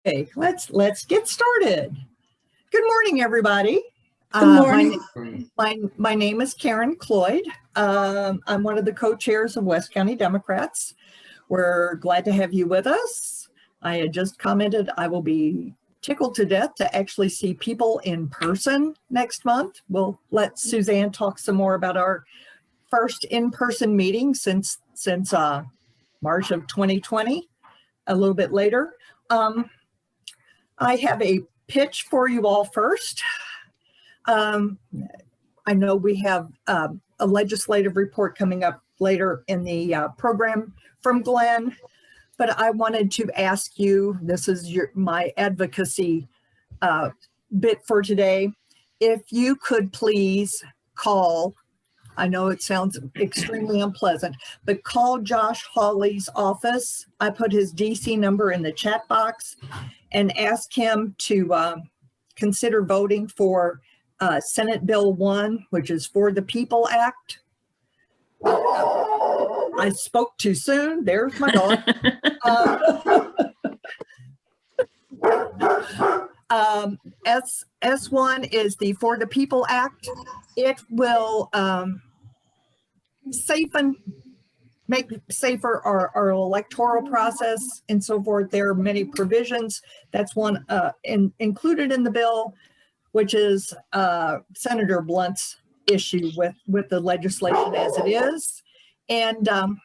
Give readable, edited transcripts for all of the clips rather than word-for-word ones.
Okay, let's get started. Good morning, everybody. Good morning. My name is Karen Cloyd. I'm one of the co-chairs of West County Democrats. We're glad to have you with us. I had just commented I will be tickled to death to actually see people in person next month. We'll let Suzanne talk some more about our first in-person meeting since March of 2020, a little bit later. I have a pitch for you all first. I know we have a legislative report coming up later in the program from Glenn, but I wanted to ask you, this is my advocacy bit for today, if you could please call, I know it sounds extremely unpleasant, but call Josh Hawley's office. I put his DC number in the chat box and ask him to consider voting for Senate Bill 1, which is For the People Act. I spoke too soon. There's my dog. S1 is the For the People Act. It will make safer our electoral process and so forth. There are many provisions. That's one included in the bill, which is Senator Blunt's issue with the legislation as it is. And the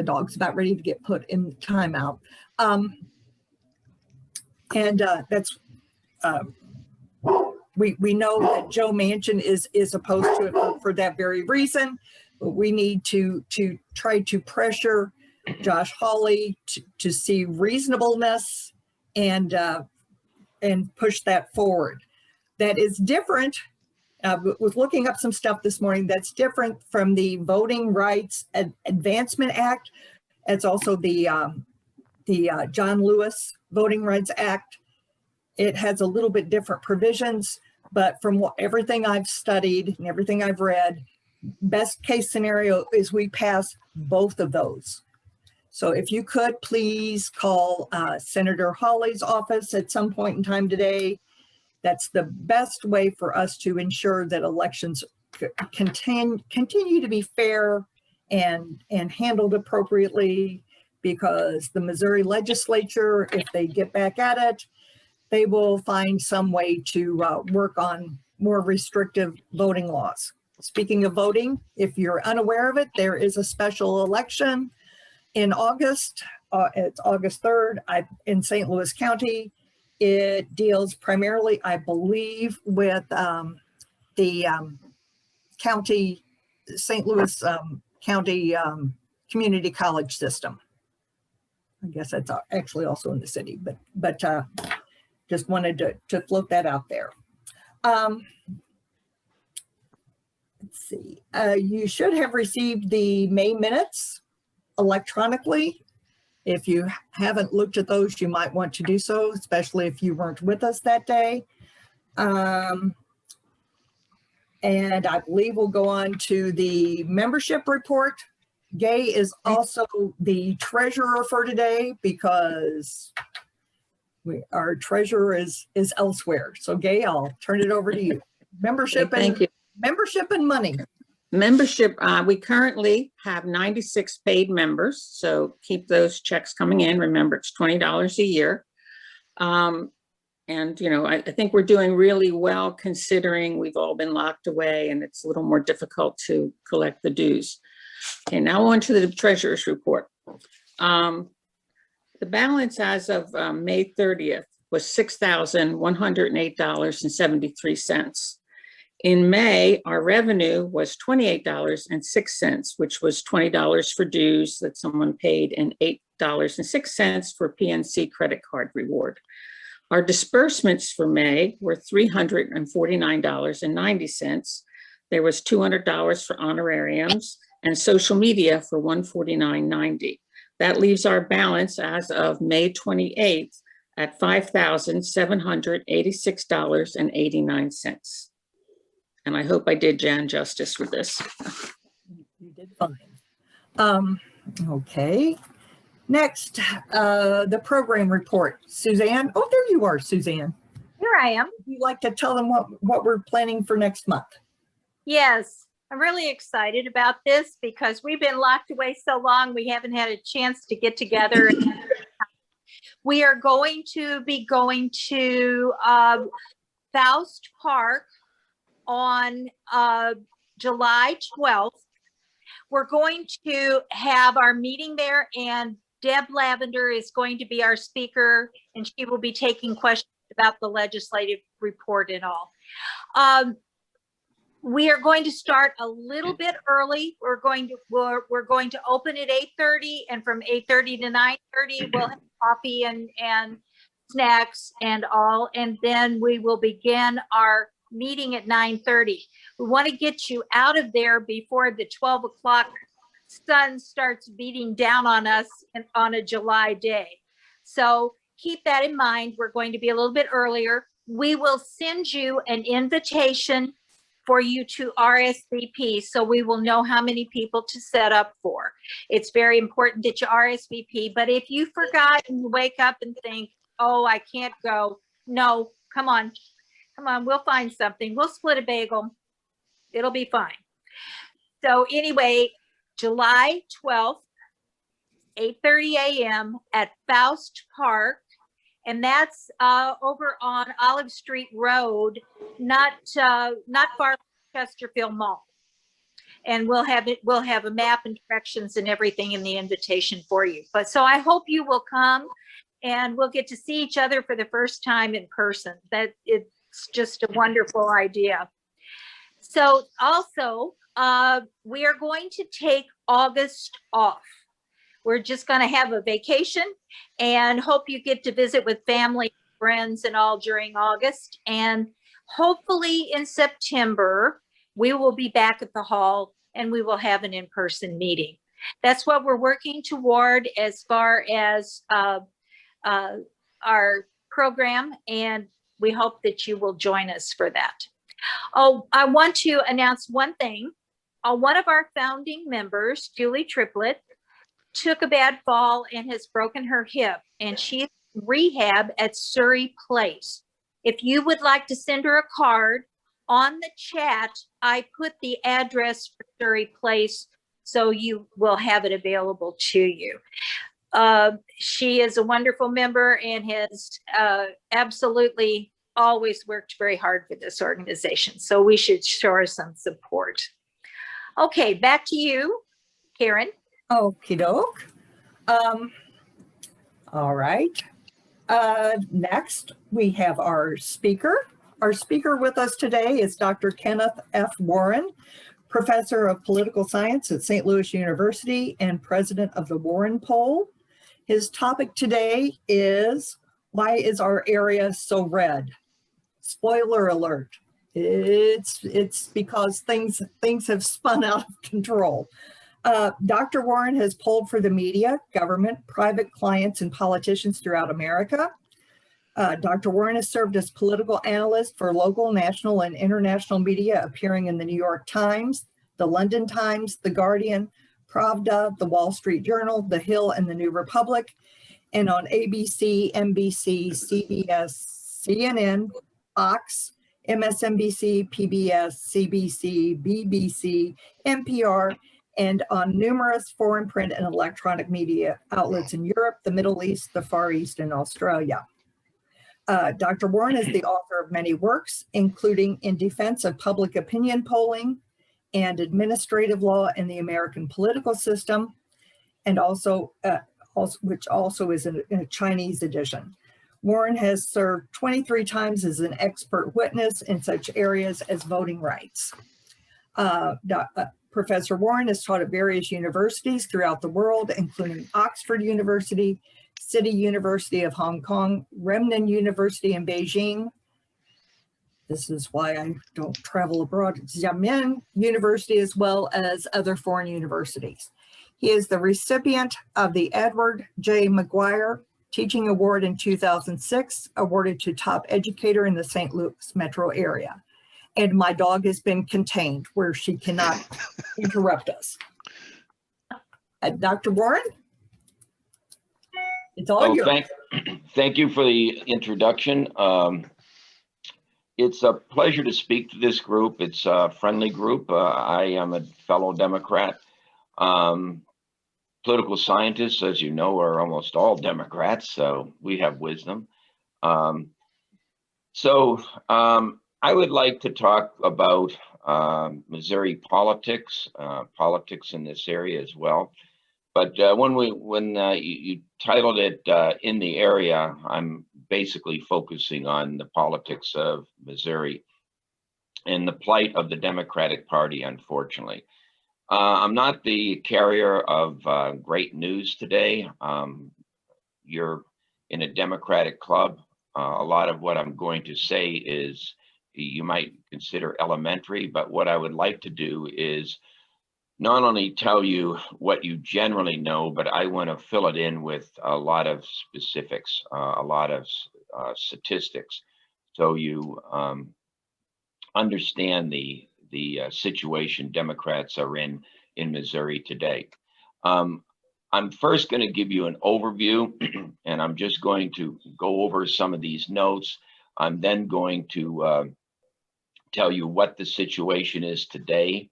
dog's about ready to get put in timeout. That's we know that Joe Manchin is opposed to it for that very reason. But we need to try to pressure Josh Hawley to see reasonableness and push that forward. That is different. Was looking up some stuff this morning that's different from the Voting Rights Advancement Act. It's also the John Lewis Voting Rights Act. It has a little bit different provisions, but from everything I've studied and everything I've read, best case scenario is we pass both of those. So if you could please call Senator Hawley's office at some point in time today. That's the best way for us to ensure that elections continue to be fair and handled appropriately, because the Missouri legislature, if they get back at it, they will find some way to work on more restrictive voting laws. Speaking of voting, if you're unaware of it, there is a special election in August. It's August 3rd in St. Louis County. It deals primarily, I believe, with the county, St. Louis County community college system. I guess that's actually also in the city, but just wanted to float that out there. Let's see. You should have received the May minutes electronically. If you haven't looked at those, you might want to do so, especially if you weren't with us that day. And I believe we'll go on to the membership report. Gay is also the treasurer for today because our treasurer is elsewhere. So Gay, I'll turn it over to you. Membership, okay, thank you. Membership and money. Membership, we currently have 96 paid members, so keep those checks coming in. Remember, it's $20 a year. And, you know, I think we're doing really well considering we've all been locked away and it's a little more difficult to collect the dues. Okay, now on to the treasurer's report. The balance as of May 30th was $6,108.73. In May, our revenue was $28.06, which was $20 for dues that someone paid and $8.06 for PNC credit card reward. Our disbursements for May were $349.90. There was $200 for honorariums and social media for $149.90. That leaves our balance as of May 28th at $5,786.89. And I hope I did Jan justice with this. You did fine. Okay. Next, the program report. Suzanne, oh, there you are, Suzanne. Here I am. Would you like to tell them what we're planning for next month? Yes, I'm really excited about this because we've been locked away so long, we haven't had a chance to get together. We are going to be going to Faust Park on July 12th. We're going to have our meeting there, and Deb Lavender is going to be our speaker, and she will be taking questions about the legislative report and all. We are going to start a little bit early. We're going to open at 8:30, and from 8:30 to 9:30, we'll have coffee and snacks and all, and then we will begin our meeting at 9:30. We want to get you out of there before the 12 o'clock sun starts beating down on us on a July day. So keep that in mind. We're going to be a little bit earlier. We will send you an invitation for you to RSVP, so we will know how many people to set up for. It's very important that you RSVP, but if you forgot and you wake up and think, oh, I can't go, no, come on, we'll find something. We'll split a bagel. It'll be fine. So anyway, July 12th, 8:30 a.m. at Faust Park. And that's over on Olive Street Road, not far from Chesterfield Mall. And we'll have a map and directions and everything in the invitation for you. But so I hope you will come, and we'll get to see each other for the first time in person. That it's just a wonderful idea. So also, we are going to take August off. We're just going to have a vacation and hope you get to visit with family, friends, and all during August. And hopefully in September, we will be back at the hall and we will have an in-person meeting. That's what we're working toward as far as our program, and we hope that you will join us for that. Oh, I want to announce one thing. One of our founding members, Julie Triplett, took a bad fall and has broken her hip, and she's in rehab at Surrey Place. If you would like to send her a card, on the chat, I put the address for Surrey Place, so you will have it available to you. She is a wonderful member and has absolutely always worked very hard for this organization, so we should show her some support. Okay, back to you, Karen. Okie doke. All right. Next, we have our speaker. Our speaker with us today is Dr. Kenneth F. Warren, Professor of Political Science at St. Louis University and President of the Warren Poll. His topic today is, why is our area so red? Spoiler alert. It's because things have spun out of control. Dr. Warren has polled for the media, government, private clients, and politicians throughout America. Dr. Warren has served as political analyst for local, national, and international media, appearing in the New York Times, the London Times, the Guardian, Pravda, the Wall Street Journal, The Hill, and the New Republic, and on ABC, NBC, CBS, CNN, Fox, MSNBC, PBS, CBC, BBC, NPR, and on numerous foreign print and electronic media outlets in Europe, the Middle East, the Far East, and Australia. Dr. Warren is the author of many works, including In Defense of Public Opinion Polling and Administrative Law in the American Political System, and which also is in a Chinese edition. Warren has served 23 times as an expert witness in such areas as voting rights. Professor Warren has taught at various universities throughout the world, including Oxford University, City University of Hong Kong, Renmin University in Beijing. This is why I don't travel abroad. Xiamen University, as well as other foreign universities. He is the recipient of the Edward J. McGuire Teaching Award in 2006, awarded to top educator in the St. Louis metro area. And my dog has been contained where she cannot interrupt us. Dr. Warren? It's all Well, yours. thank you for the introduction. It's a pleasure to speak to this group. It's a friendly group. I am a fellow Democrat. Political scientists, as you know, are almost all Democrats, so we have wisdom. I would like to talk about Missouri politics, politics in this area as well. But when you titled it In the Area, I'm basically focusing on the politics of Missouri and the plight of the Democratic Party, unfortunately. I'm not the carrier of great news today. You're in a Democratic club. A lot of what I'm going to say is you might consider elementary, but what I would like to do is not only tell you what you generally know, but I want to fill it in with a lot of specifics, a lot of statistics, so you understand the situation Democrats are in Missouri today. I'm first going to give you an overview, and I'm just going to go over some of these notes. I'm then going to tell you what the situation is today.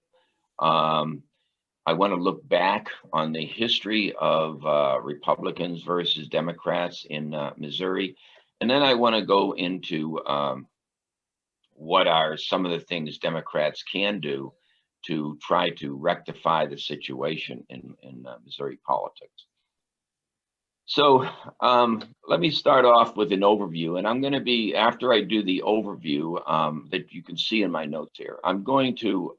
I want to look back on the history of Republicans versus Democrats in Missouri. And then I want to go into what are some of the things Democrats can do to try to rectify the situation in Missouri politics. So let me start off with an overview, and I'm going to be, after I do the overview that you can see in my notes here, I'm going to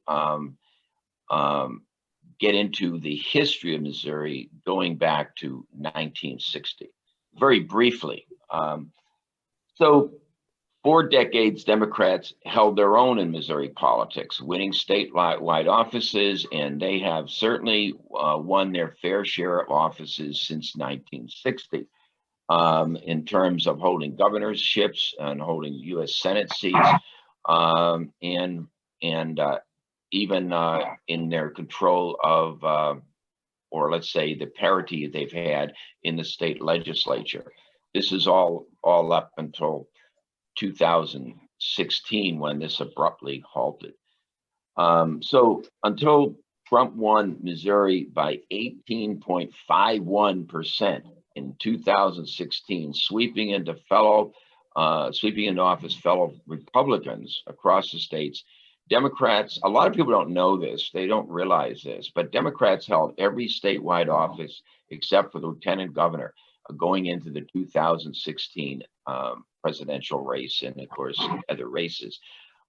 get into the history of Missouri going back to 1960, very briefly. So 4 decades, Democrats held their own in Missouri politics, winning statewide offices, and they have certainly won their fair share of offices since 1960 in terms of holding governorships and holding U.S. Senate seats, and even in their control of, or let's say the parity they've had in the state legislature. This is all up until 2016 when this abruptly halted. So until Trump won Missouri by 18.51% in 2016, sweeping into office fellow Republicans across the states, Democrats, a lot of people don't know this, they don't realize this, but Democrats held every statewide office except for the lieutenant governor going into the 2016 presidential race, and of course other races.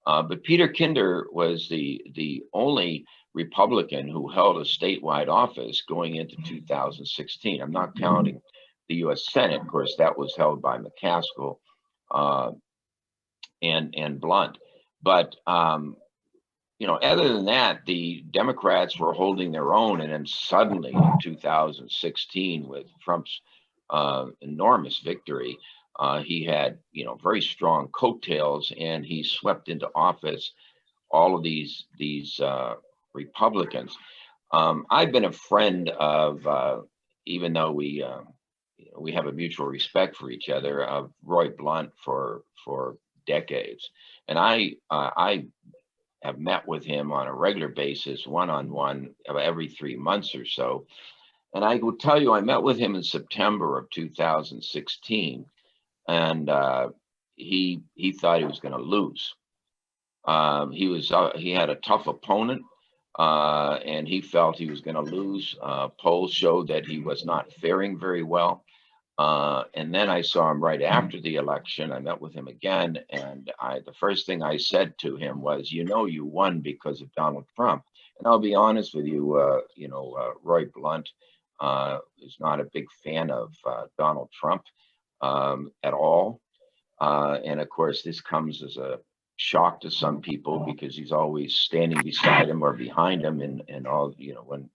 But Peter Kinder was the only Republican who held a statewide office going into 2016. I'm not counting the U.S. Senate, of course, that was held by McCaskill and Blunt. But you know, other than that, the Democrats were holding their own, and then suddenly in 2016, with Trump's enormous victory, he had, you know, very strong coattails, and he swept into office all of these Republicans. I've been a friend of, even though we have a mutual respect for each other, of Roy Blunt for decades, and I have met with him on a regular basis, one-on-one, every 3 months or so. And I will tell you, I met with him in September of 2016, and he thought he was going to lose. He had a tough opponent, and he felt he was going to lose. Polls showed that he was not faring very well. And then I saw him right after the election. I met with him again, and the first thing I said to him was, you know, you won because of Donald Trump. And I'll be honest with you, Roy Blunt is not a big fan of Donald Trump at all. And of course, this comes as a shock to some people because he's always standing beside him or behind him, and all, you know, when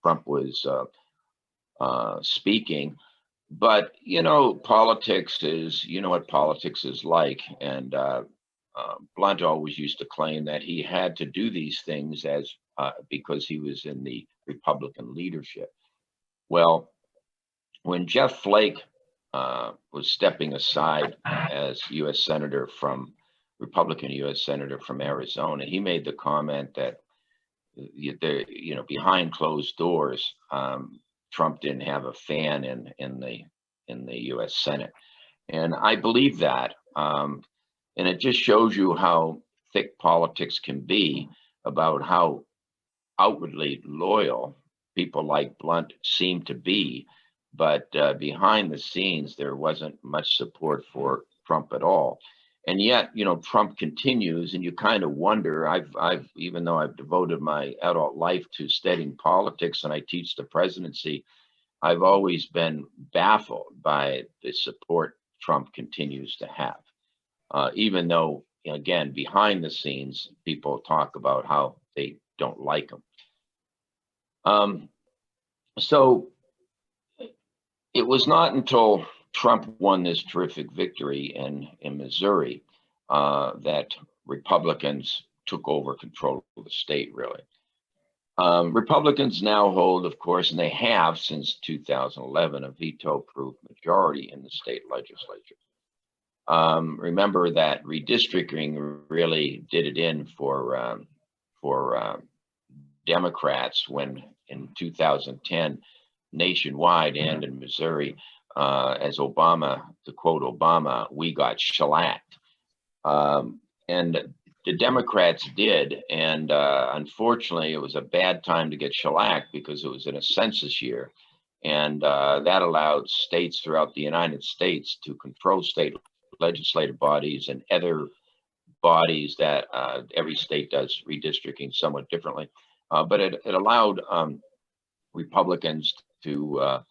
Trump was speaking. But, you know, politics is, you know what politics is like. And Blunt always used to claim that he had to do these things because he was in the Republican leadership. Well, when Jeff Flake was stepping aside as U.S. Senator from Republican U.S. Senator from Arizona, he made the comment that behind closed doors, Trump didn't have a fan in the U.S. Senate, and I believe that, and it just shows you how thick politics can be about how outwardly loyal people like Blunt seem to be, but behind the scenes there wasn't much support for Trump at all. And yet, Trump continues, and you kind of wonder. I've even though I've devoted my adult life to studying politics and I teach the presidency, I've always been baffled by the support Trump continues to have, even though, again, behind the scenes, people talk about how they don't like him. So it was not until Trump won this terrific victory in Missouri that Republicans took over control of the state, really. Republicans now hold, of course, and they have since 2011, a veto-proof majority in the state legislature. Remember that redistricting really did it in for Democrats when in 2010, nationwide and in Missouri, as Obama, to quote Obama, we got shellacked. And the Democrats did, and unfortunately, it was a bad time to get shellacked because it was in a census year, and that allowed states throughout the United States to control state legislative bodies and other bodies that every state does redistricting somewhat differently, but it allowed Republicans to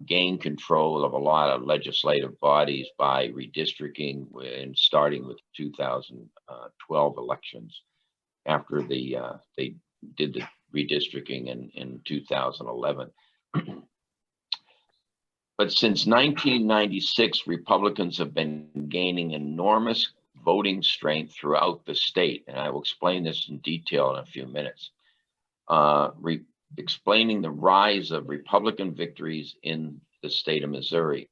gain control of a lot of legislative bodies by redistricting, and starting with 2012 elections after they did the redistricting in 2011. But since 1996, Republicans have been gaining enormous voting strength throughout the state, and I will explain this in detail in a few minutes. Explaining the rise of Republican victories in the state of Missouri.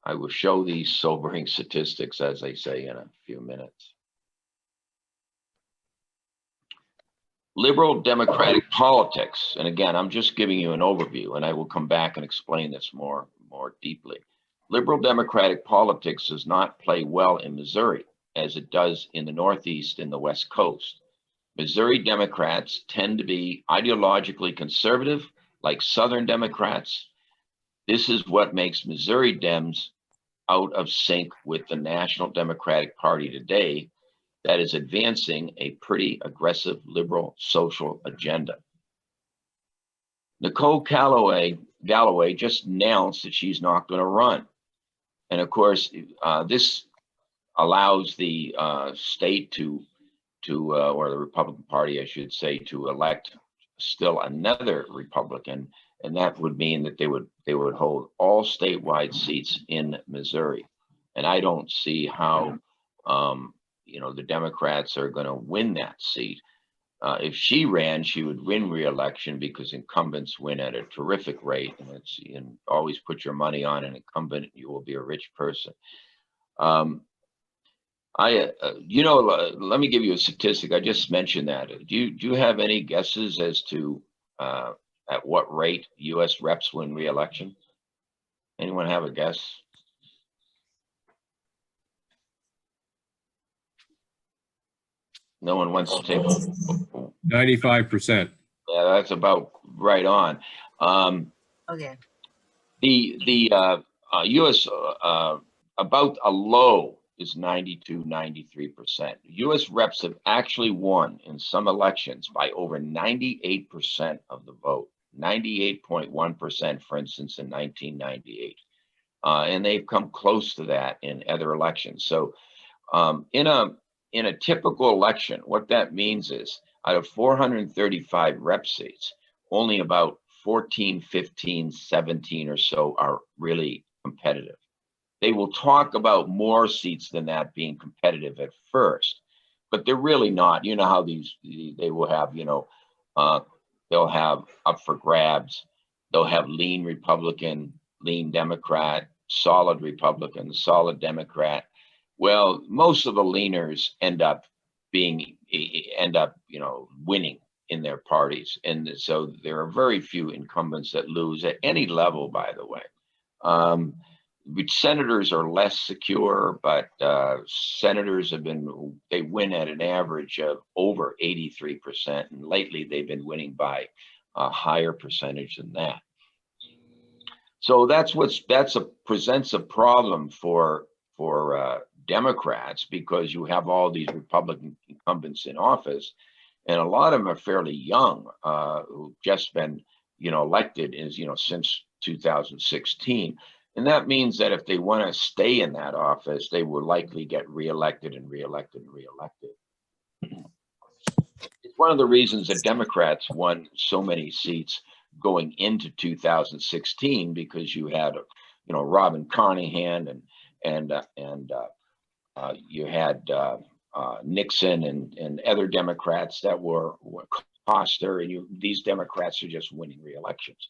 I will show these sobering statistics, as they say, in a few minutes. Liberal Democratic politics, and again, I'm just giving you an overview, and I will come back and explain this more deeply. Liberal Democratic politics does not play well in Missouri, as it does in the Northeast and the West Coast. Missouri Democrats tend to be ideologically conservative, like Southern Democrats. This is what makes Missouri Dems out of sync with the National Democratic Party today, that is advancing a pretty aggressive liberal social agenda. Nicole Galloway just announced that she's not going to run. And of course, this allows the state or the Republican Party, I should say, to elect still another Republican, and that would mean that they would hold all statewide seats in Missouri. And I don't see how the Democrats are going to win that seat. If she ran, she would win re-election because incumbents win at a terrific rate, and always put your money on an incumbent, you will be a rich person. Let me give you a statistic. I just mentioned that. Do you have any guesses as to at what rate U.S. reps win re-election? Anyone have a guess? No one wants to take 95%. Yeah, that's about right on. Okay. The U.S. About a low is 92, 93%. U.S. reps have actually won in some elections by over 98% of the vote, 98.1%, for instance, in 1998. And they've come close to that in other elections. So in a typical election, what that means is out of 435 rep seats, only about 14, 15, 17 or so are really competitive. They will talk about more seats than that being competitive at first, but they're really not. You know how they will have, they'll have up for grabs. They'll have lean Republican, lean Democrat, solid Republican, solid Democrat. Well, most of the leaners end up, winning in their parties. And so there are very few incumbents that lose at any level, by the way. Which senators are less secure, but senators they win at an average of over 83%. And lately they've been winning by a higher percentage than that. So presents a problem for Democrats, because you have all these Republican incumbents in office, and a lot of them are fairly young, who've just been, elected since 2016. And that means that if they want to stay in that office, they will likely get reelected and reelected and reelected. It's one of the reasons that Democrats won so many seats going into 2016, because you had, Robin Carnahan and you had Nixon and other Democrats that were Coster, and these Democrats are just winning re-elections.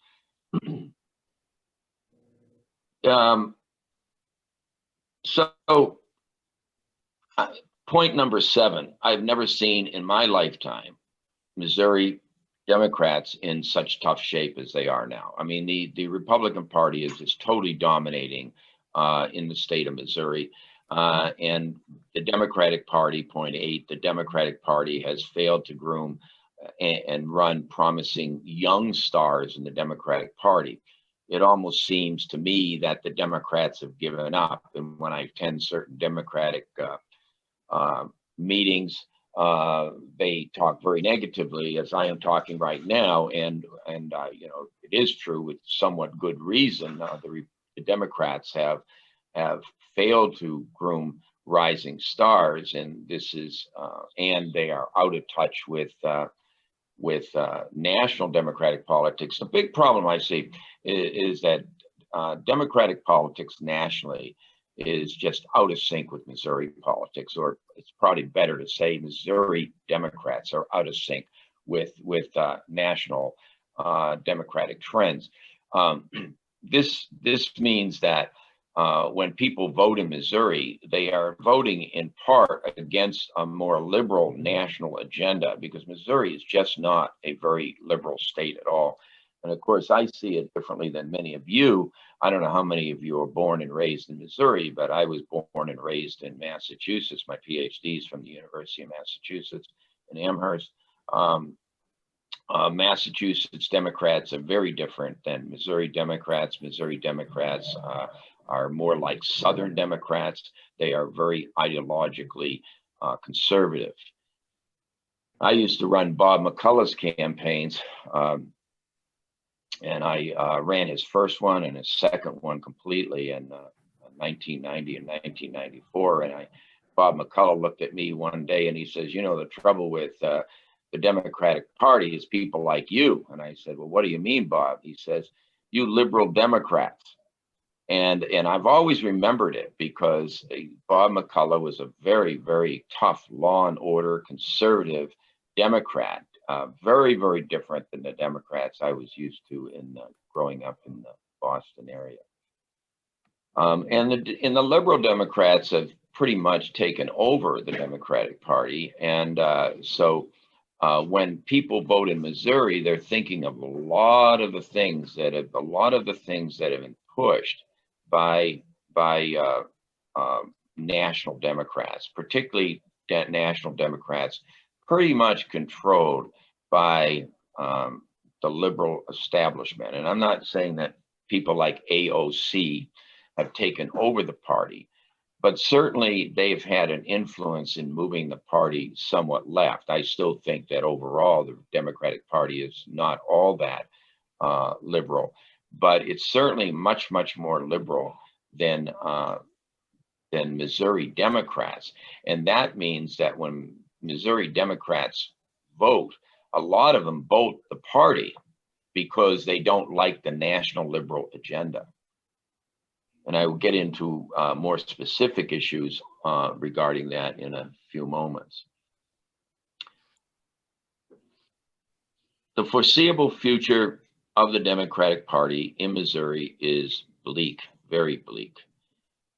Point number 7, I've never seen in my lifetime Missouri Democrats in such tough shape as they are now. I mean, the Republican Party is just totally dominating in the state of Missouri. And the Democratic Party, point 8, the Democratic Party has failed to groom and run promising young stars in the Democratic Party. It almost seems to me that the Democrats have given up. And when I attend certain Democratic meetings, they talk very negatively, as I am talking right now. And it is true with somewhat good reason. The Democrats have failed to groom rising stars, and and they are out of touch with national Democratic politics. The big problem I see is that Democratic politics nationally is just out of sync with Missouri politics, or it's probably better to say Missouri Democrats are out of sync with national Democratic trends. This means that when people vote in Missouri, they are voting in part against a more liberal national agenda, because Missouri is just not a very liberal state at all. And of course, I see it differently than many of you. I don't know how many of you were born and raised in Missouri, but I was born and raised in Massachusetts. My PhD is from the University of Massachusetts in Amherst. Massachusetts Democrats are very different than Missouri Democrats. Missouri Democrats are more like Southern Democrats. They are very ideologically conservative. I used to run Bob McCullough's campaigns, and I ran his first one and his second one completely in 1990 and 1994. And Bob McCullough looked at me one day and he says, the trouble with the Democratic Party is people like you. And I said, well, what do you mean, Bob? He says, you liberal Democrats. And I've always remembered it, because Bob McCullough was a very, very tough law and order conservative Democrat, very, very different than the Democrats I was used to growing up in the Boston area. And the liberal Democrats have pretty much taken over the Democratic Party. And so when people vote in Missouri, they're thinking of a lot of the things that have been pushed by national Democrats, particularly national Democrats, pretty much controlled by the liberal establishment. And I'm not saying that people like AOC have taken over the party, but certainly they've had an influence in moving the party somewhat left. I still think that overall the Democratic Party is not all that liberal, but it's certainly much, much more liberal than Missouri Democrats. And that means that when Missouri Democrats vote, a lot of them vote the party because they don't like the national liberal agenda. And I will get into more specific issues regarding that in a few moments. The foreseeable future of the Democratic Party in Missouri is bleak, very bleak.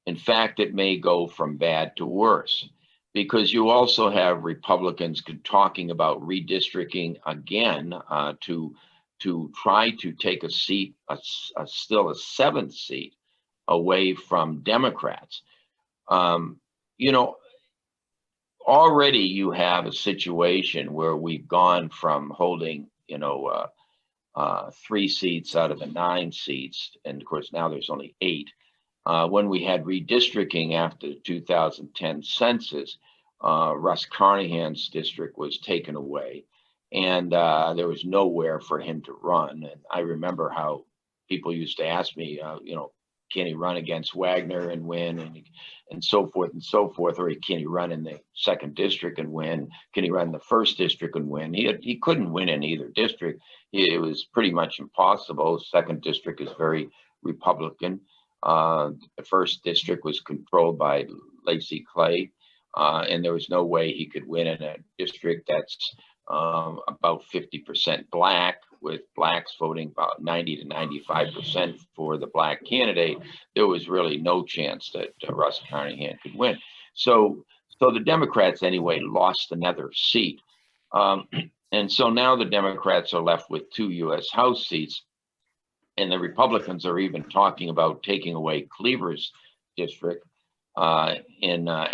In fact, it may go from bad to worse, because you also have Republicans talking about redistricting again to try to take a seat, still a 7th seat away from Democrats. You know, already you have a situation where we've gone from holding, 3 seats out of the 9 seats, and of course now there's only 8. When we had redistricting after the 2010 census, Russ Carnahan's district was taken away, and there was nowhere for him to run. And I remember how people used to ask me, can he run against Wagner and win, and so forth and so forth, or can he run in the 2nd district and win? Can he run in the 1st district and win? He couldn't win in either district. It was pretty much impossible. 2nd district is very Republican. The 1st district was controlled by Lacy Clay, and there was no way he could win in a district that's about 50% black, with blacks voting about 90 to 95% for the black candidate. There was really no chance that Russ Carnahan could win. So the Democrats anyway lost another seat. And so now the Democrats are left with 2 U.S. House seats. And the Republicans are even talking about taking away Cleaver's district during the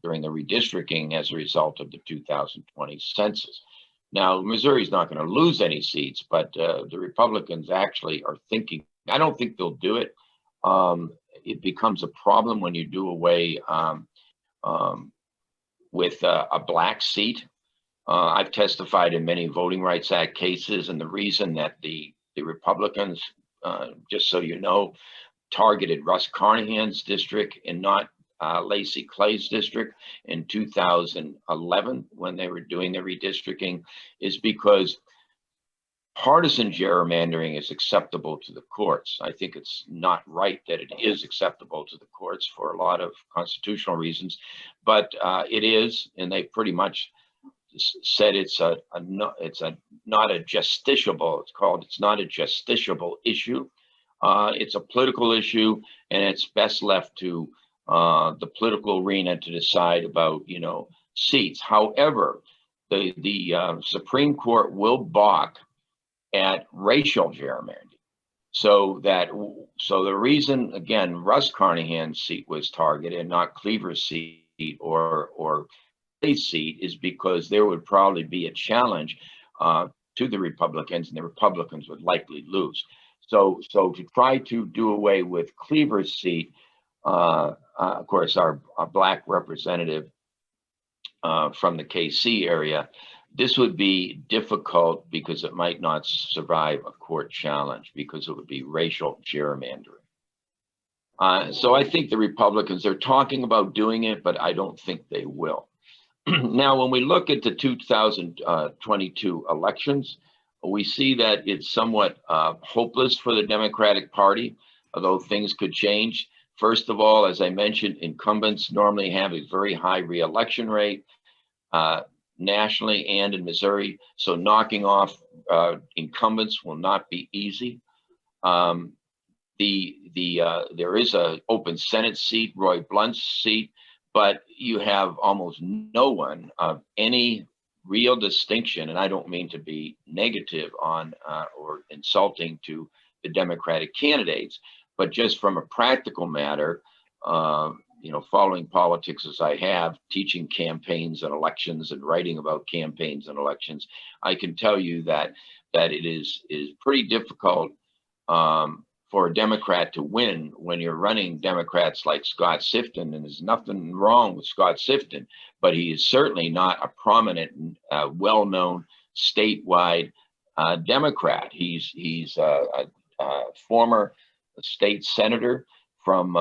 redistricting as a result of the 2020 census. Now, Missouri's not going to lose any seats, but the Republicans actually are thinking. I don't think they'll do it. It becomes a problem when you do away with a black seat. I've testified in many Voting Rights Act cases, and the reason that the Republicans, just so you know, targeted Russ Carnahan's district and not Lacy Clay's district in 2011 when they were doing the redistricting is because partisan gerrymandering is acceptable to the courts. I think it's not right that it is acceptable to the courts for a lot of constitutional reasons, but it is, and they pretty much said it's not a justiciable. It's not a justiciable issue. It's a political issue, and it's best left to the political arena to decide about seats. However, the Supreme Court will balk at racial gerrymandering. So the reason, again, Russ Carnahan's seat was targeted and not Cleaver's seat or Clay's seat is because there would probably be a challenge to the Republicans, and the Republicans would likely lose. So to try to do away with Cleaver's seat, of course, our black representative from the KC area, this would be difficult because it might not survive a court challenge because it would be racial gerrymandering. So I think the Republicans are talking about doing it, but I don't think they will. Now, when we look at the 2022 elections, we see that it's somewhat hopeless for the Democratic Party, although things could change. First of all, as I mentioned, incumbents normally have a very high re-election rate nationally and in Missouri. So knocking off incumbents will not be easy. There is an open Senate seat, Roy Blunt's seat, but you have almost no one of any real distinction, and I don't mean to be negative on or insulting to the Democratic candidates, but just from a practical matter, following politics as I have, teaching campaigns and elections and writing about campaigns and elections, I can tell you that it is pretty difficult for a Democrat to win when you're running Democrats like Scott Sifton, and there's nothing wrong with Scott Sifton, but he is certainly not a prominent, well-known statewide Democrat. He's a former state senator from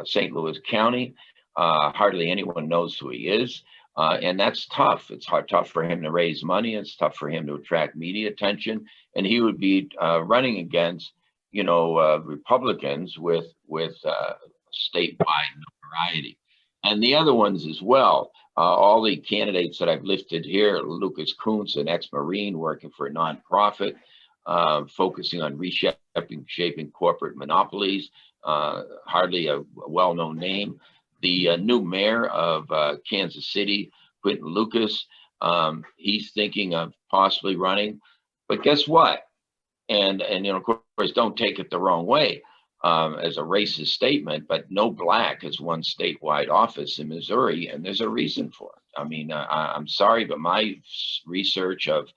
St. Louis County. Hardly anyone knows who he is, and that's tough. It's tough for him to raise money. It's tough for him to attract media attention, and he would be running against Republicans with statewide notoriety. And the other ones as well, all the candidates that I've listed here, Lucas Kuntz, an ex-Marine working for a nonprofit, focusing on shaping corporate monopolies. Hardly a well-known name. The new mayor of Kansas City, Quinton Lucas, he's thinking of possibly running. But guess what? And of course, don't take it the wrong way as a racist statement, but no black has won statewide office in Missouri, and there's a reason for it. I mean, I'm sorry, but my research of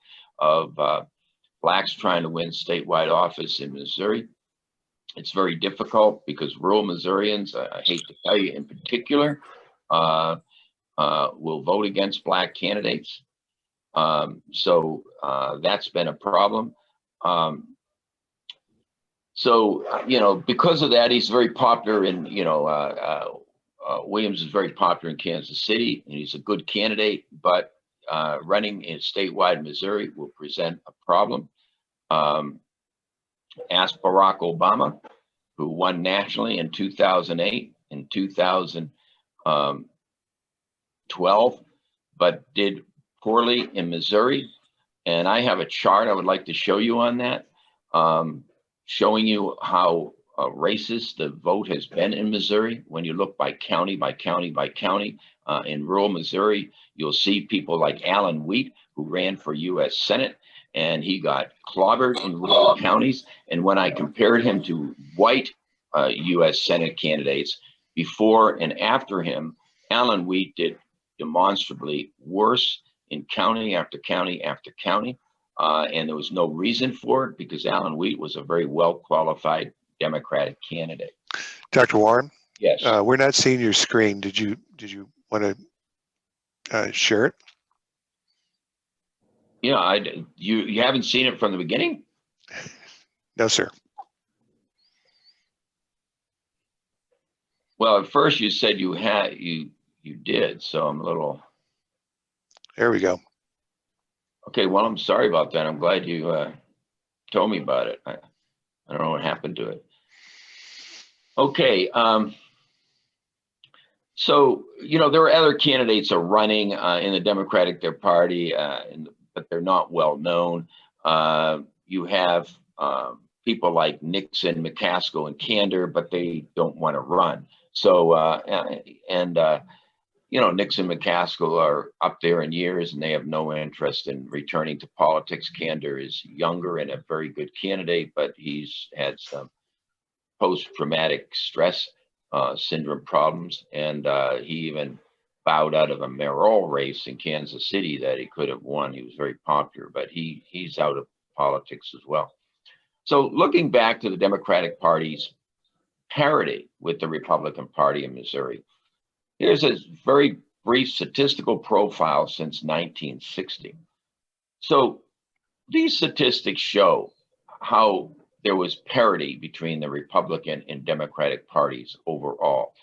blacks trying to win statewide office in Missouri, it's very difficult because rural Missourians, I hate to tell you in particular, will vote against black candidates. So that's been a problem. Because of that, he's very popular in, Williams is very popular in Kansas City, and he's a good candidate, but running in statewide Missouri will present a problem. Ask Barack Obama, who won nationally in 2008 and 2012, but did poorly in Missouri. And I have a chart I would like to show you on that, showing you how racist the vote has been in Missouri. When you look by county, by county, by county, in rural Missouri, you'll see people like Alan Wheat, who ran for U.S. Senate, and he got clobbered in rural counties. And when I compared him to white U.S. Senate candidates before and after him, Alan Wheat did demonstrably worse in county after county after county. And there was no reason for it because Alan Wheat was a very well-qualified Democratic candidate. Dr. Warren? Yes. We're not seeing your screen. Did you want to share it? Yeah, you haven't seen it from the beginning? No, sir. Well, at first you said you did, so I'm a little. There we go. Okay, well, I'm sorry about that. I'm glad you told me about it. I don't know what happened to it. Okay, so there are other candidates are running in the Democratic Party, but they're not well known. You have people like Nixon, McCaskill, and Kander, but they don't want to run. So Nixon, McCaskill are up there in years, and they have no interest in returning to politics. Kander is younger and a very good candidate, but he's had some post-traumatic stress syndrome problems, and he even bowed out of a mayoral race in Kansas City that he could have won. He was very popular, but he's out of politics as well. So looking back to the Democratic Party's parity with the Republican Party in Missouri, here's a very brief statistical profile since 1960. So these statistics show how there was parity between the Republican and Democratic parties overall.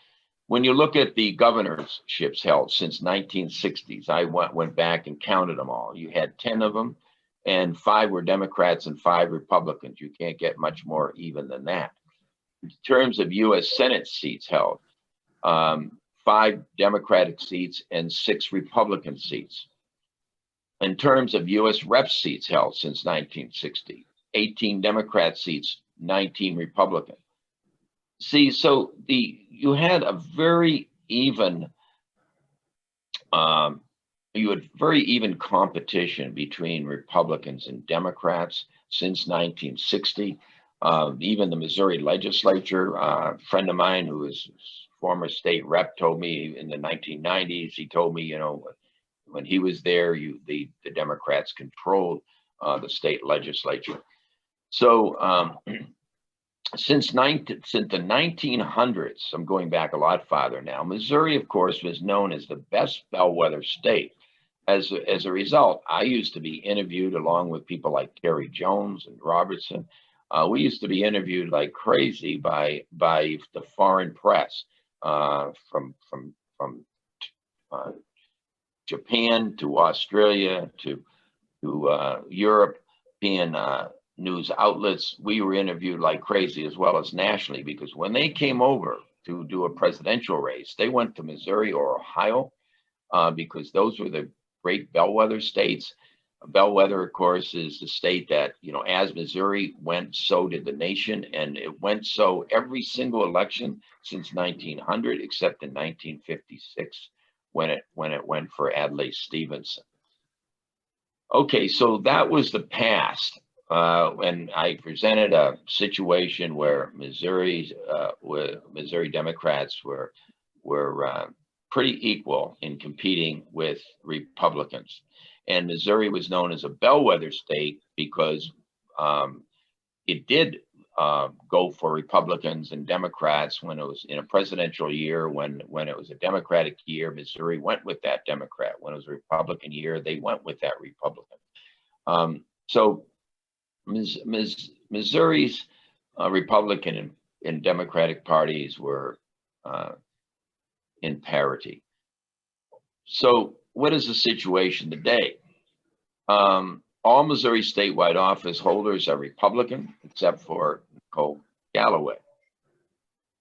When you look at the governorships held since 1960s, I went back and counted them all. You had 10 of them, and 5 were Democrats and 5 Republicans. You can't get much more even than that. In terms of U.S. Senate seats held, 5 Democratic seats and 6 Republican seats. In terms of U.S. Rep seats held since 1960, 18 Democrat seats, 19 Republican. See, so you had a very even, very even competition between Republicans and Democrats since 1960. Even the Missouri legislature, a friend of mine who is former state rep told me in the 1990s, he told me, when he was there, the Democrats controlled the state legislature. So since the 1900s, I'm going back a lot farther now, Missouri, of course, was known as the best bellwether state. As a result, I used to be interviewed along with people like Terry Jones and Robertson. We used to be interviewed like crazy by the foreign press, from Japan to Australia to European news outlets. We were interviewed like crazy, as well as nationally, because when they came over to do a presidential race, they went to Missouri or Ohio because those were the great bellwether states. Bellwether, of course, is the state that, you know, as Missouri went, so did the nation. And it went so every single election since 1900, except in 1956, when it went for Adlai Stevenson. Okay, so that was the past. And I presented a situation where Missouri Democrats were pretty equal in competing with Republicans. And Missouri was known as a bellwether state because it did go for Republicans and Democrats when it was in a presidential year. When it was a Democratic year, Missouri went with that Democrat. When it was a Republican year, they went with that Republican. So Missouri's Republican and Democratic parties were in parity. So what is the situation today? All Missouri statewide office holders are Republican, except for Nicole Galloway.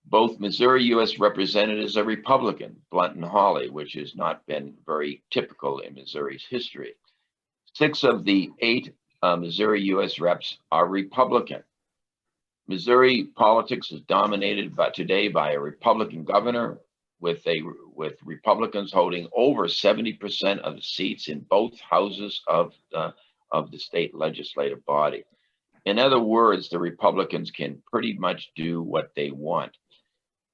Both Missouri U.S. representatives are Republican, Blunt and Hawley, which has not been very typical in Missouri's history. 6 of the 8 Missouri U.S. reps are Republican. Missouri politics is dominated today by a Republican governor, with Republicans holding over 70% of the seats in both houses of the state legislative body. In other words, the Republicans can pretty much do what they want,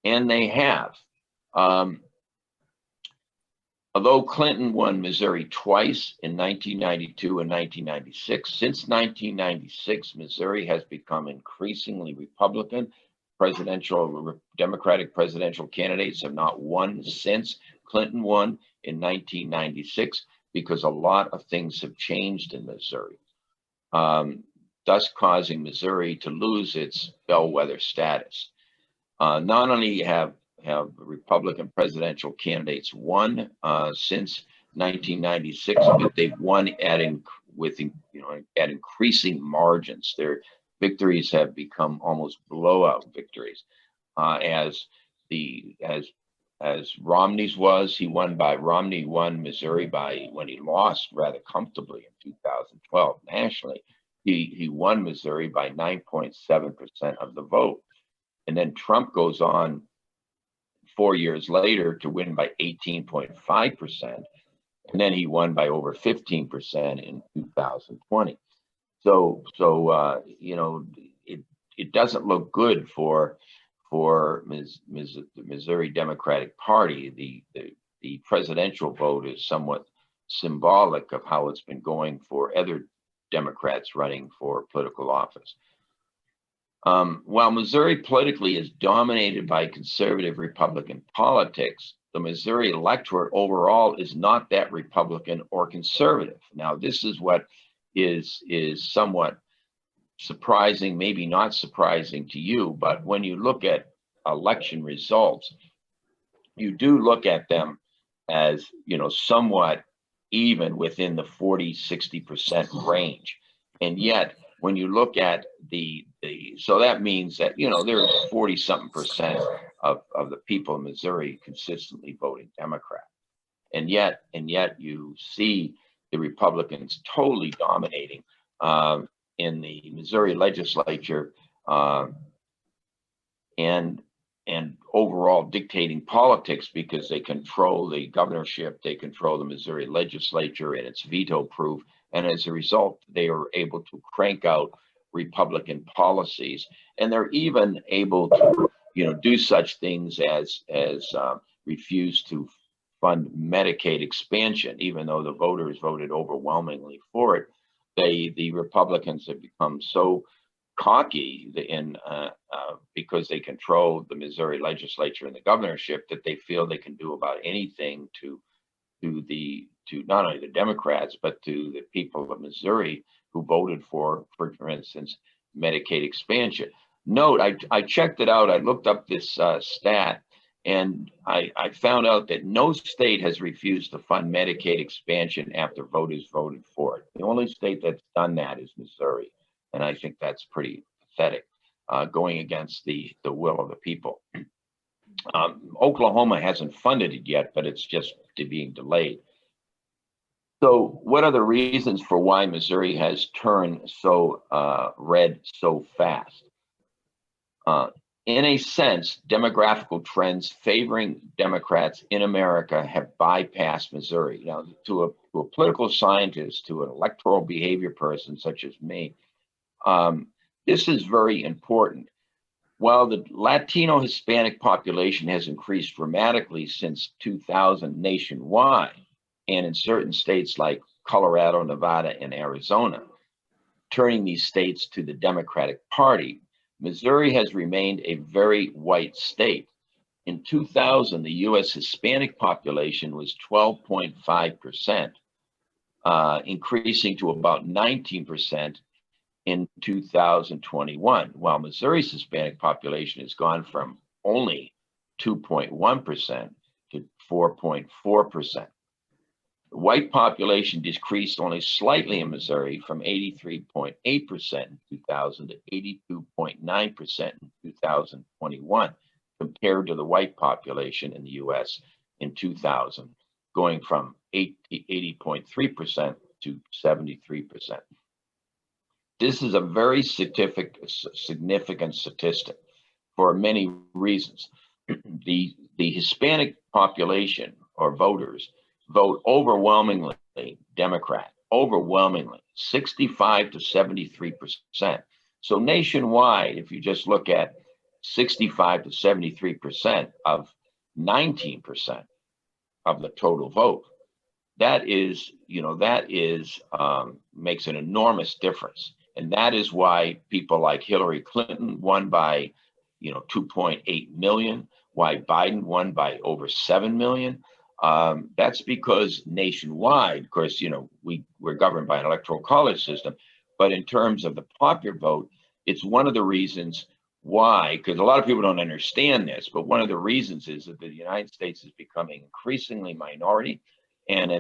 and they have. Although Clinton won Missouri twice in 1992 and 1996, since 1996, Missouri has become increasingly Republican. Democratic presidential candidates have not won since Clinton won in 1996, because a lot of things have changed in Missouri, thus causing Missouri to lose its bellwether status. Not only have Republican presidential candidates won since 1996, but they've won at increasing margins. Their victories have become almost blowout victories, as Romney's was. Romney won Missouri when he lost rather comfortably in 2012 nationally. He won Missouri by 9.7% of the vote. And then Trump goes on 4 years later to win by 18.5%. And then he won by over 15% in 2020. So you know, it doesn't look good for the Missouri Democratic Party. The presidential vote is somewhat symbolic of how it's been going for other Democrats running for political office. While Missouri politically is dominated by conservative Republican politics, the Missouri electorate overall is not that Republican or conservative. Now, this is what is somewhat surprising, maybe not surprising to you, but when you look at election results, you do look at them as, you know, somewhat even within the 40-60% range. And yet, when you look at so that means that, you know, there are 40-something% of the people in Missouri consistently voting Democrat. And yet you see the Republicans totally dominating in the Missouri legislature, and overall dictating politics, because they control the governorship, they control the Missouri legislature, and it's veto proof. And as a result, they are able to crank out Republican policies, and they're even able to, you know, do such things as refuse to fund Medicaid expansion, even though the voters voted overwhelmingly for it. The Republicans have become so cocky because they control the Missouri legislature and the governorship, that they feel they can do about anything to not only the Democrats, but to the people of Missouri who voted for instance, Medicaid expansion. Note, I checked it out. I looked up this stat, and I found out that no state has refused to fund Medicaid expansion after voters voted for it. The only state that's done that is Missouri. And I think that's pretty pathetic, going against the will of the people. Oklahoma hasn't funded it yet, but it's just being delayed. So what are the reasons for why Missouri has turned so red so fast? In a sense, demographical trends favoring Democrats in America have bypassed Missouri. Now, to a political scientist, to an electoral behavior person such as me, this is very important. While the Latino Hispanic population has increased dramatically since 2000 nationwide, and in certain states like Colorado, Nevada, and Arizona, turning these states to the Democratic Party, Missouri has remained a very white state. In 2000, the U.S. Hispanic population was 12.5%, increasing to about 19% in 2021, while Missouri's Hispanic population has gone from only 2.1% to 4.4%. The white population decreased only slightly in Missouri from 83.8% in 2000 to 82.9% in 2021, compared to the white population in the US in 2000, going from 80.3% to 73%. This is a very significant statistic for many reasons. The Hispanic population or voters vote overwhelmingly Democrat, overwhelmingly 65 to 73%. So nationwide, if you just look at 65 to 73% of 19% of the total vote, that is, makes an enormous difference. And that is why people like Hillary Clinton won by, 2.8 million, why Biden won by over 7 million. That's because nationwide, of course, we're governed by an electoral college system, but in terms of the popular vote, it's one of the reasons why, because a lot of people don't understand this, but one of the reasons is that the United States is becoming increasingly minority, and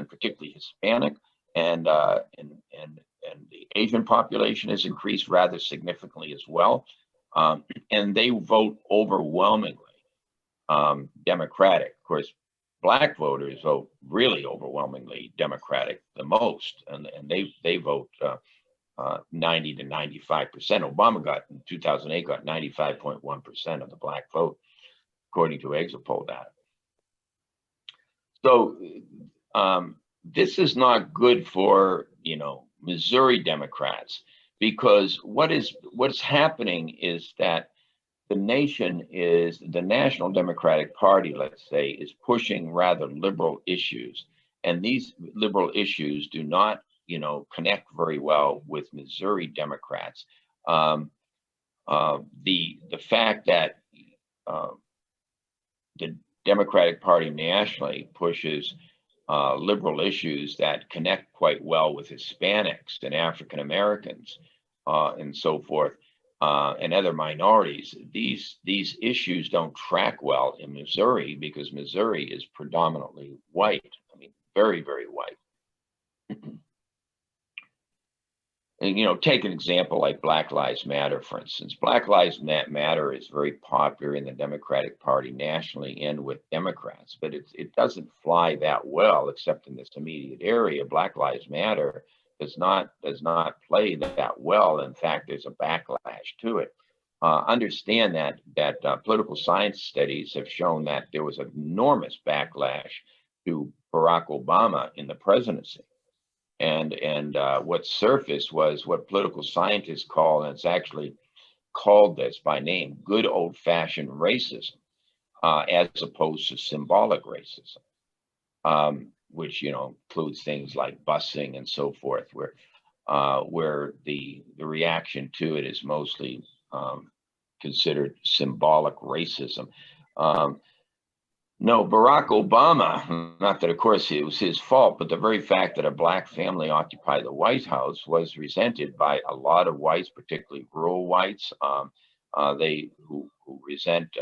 particularly Hispanic, and the Asian population has increased rather significantly as well, and they vote overwhelmingly Democratic. Of course, Black voters vote really overwhelmingly Democratic the most, and they vote 90 to 95%. Obama in 2008 got 95.1% of the Black vote, according to exit poll data. So this is not good for Missouri Democrats, because what's happening is that the National Democratic Party, let's say, is pushing rather liberal issues, and these liberal issues do not connect very well with Missouri Democrats. The fact that the Democratic Party nationally pushes liberal issues that connect quite well with Hispanics and African Americans and so forth, and other minorities, these issues don't track well in Missouri, because Missouri is predominantly white. I mean, very, very white. And, take an example like Black Lives Matter, for instance. Black Lives Matter is very popular in the Democratic Party nationally and with Democrats, but it doesn't fly that well, except in this immediate area. Black Lives Matter does not play that well. In fact, there's a backlash to it. Understand that political science studies have shown that there was an enormous backlash to Barack Obama in the presidency. And what surfaced was what political scientists call, and it's actually called this by name, good old-fashioned racism, as opposed to symbolic racism, which includes things like busing and so forth, where the reaction to it is mostly considered symbolic racism. No, Barack Obama, not that of course it was his fault, but the very fact that a Black family occupied the White House was resented by a lot of whites, particularly rural whites, who resent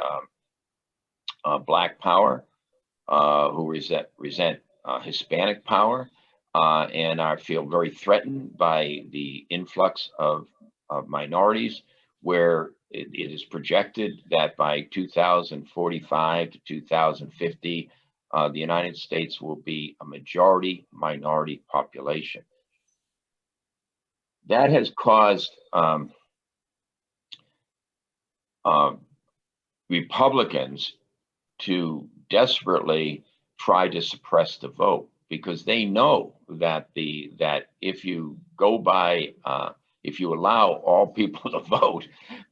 Black power, who resent Hispanic power, and feel very threatened by the influx of minorities, where it is projected that by 2045 to 2050, the United States will be a majority minority population. That has caused Republicans to desperately try to suppress the vote, because they know that if you go by if you allow all people to vote,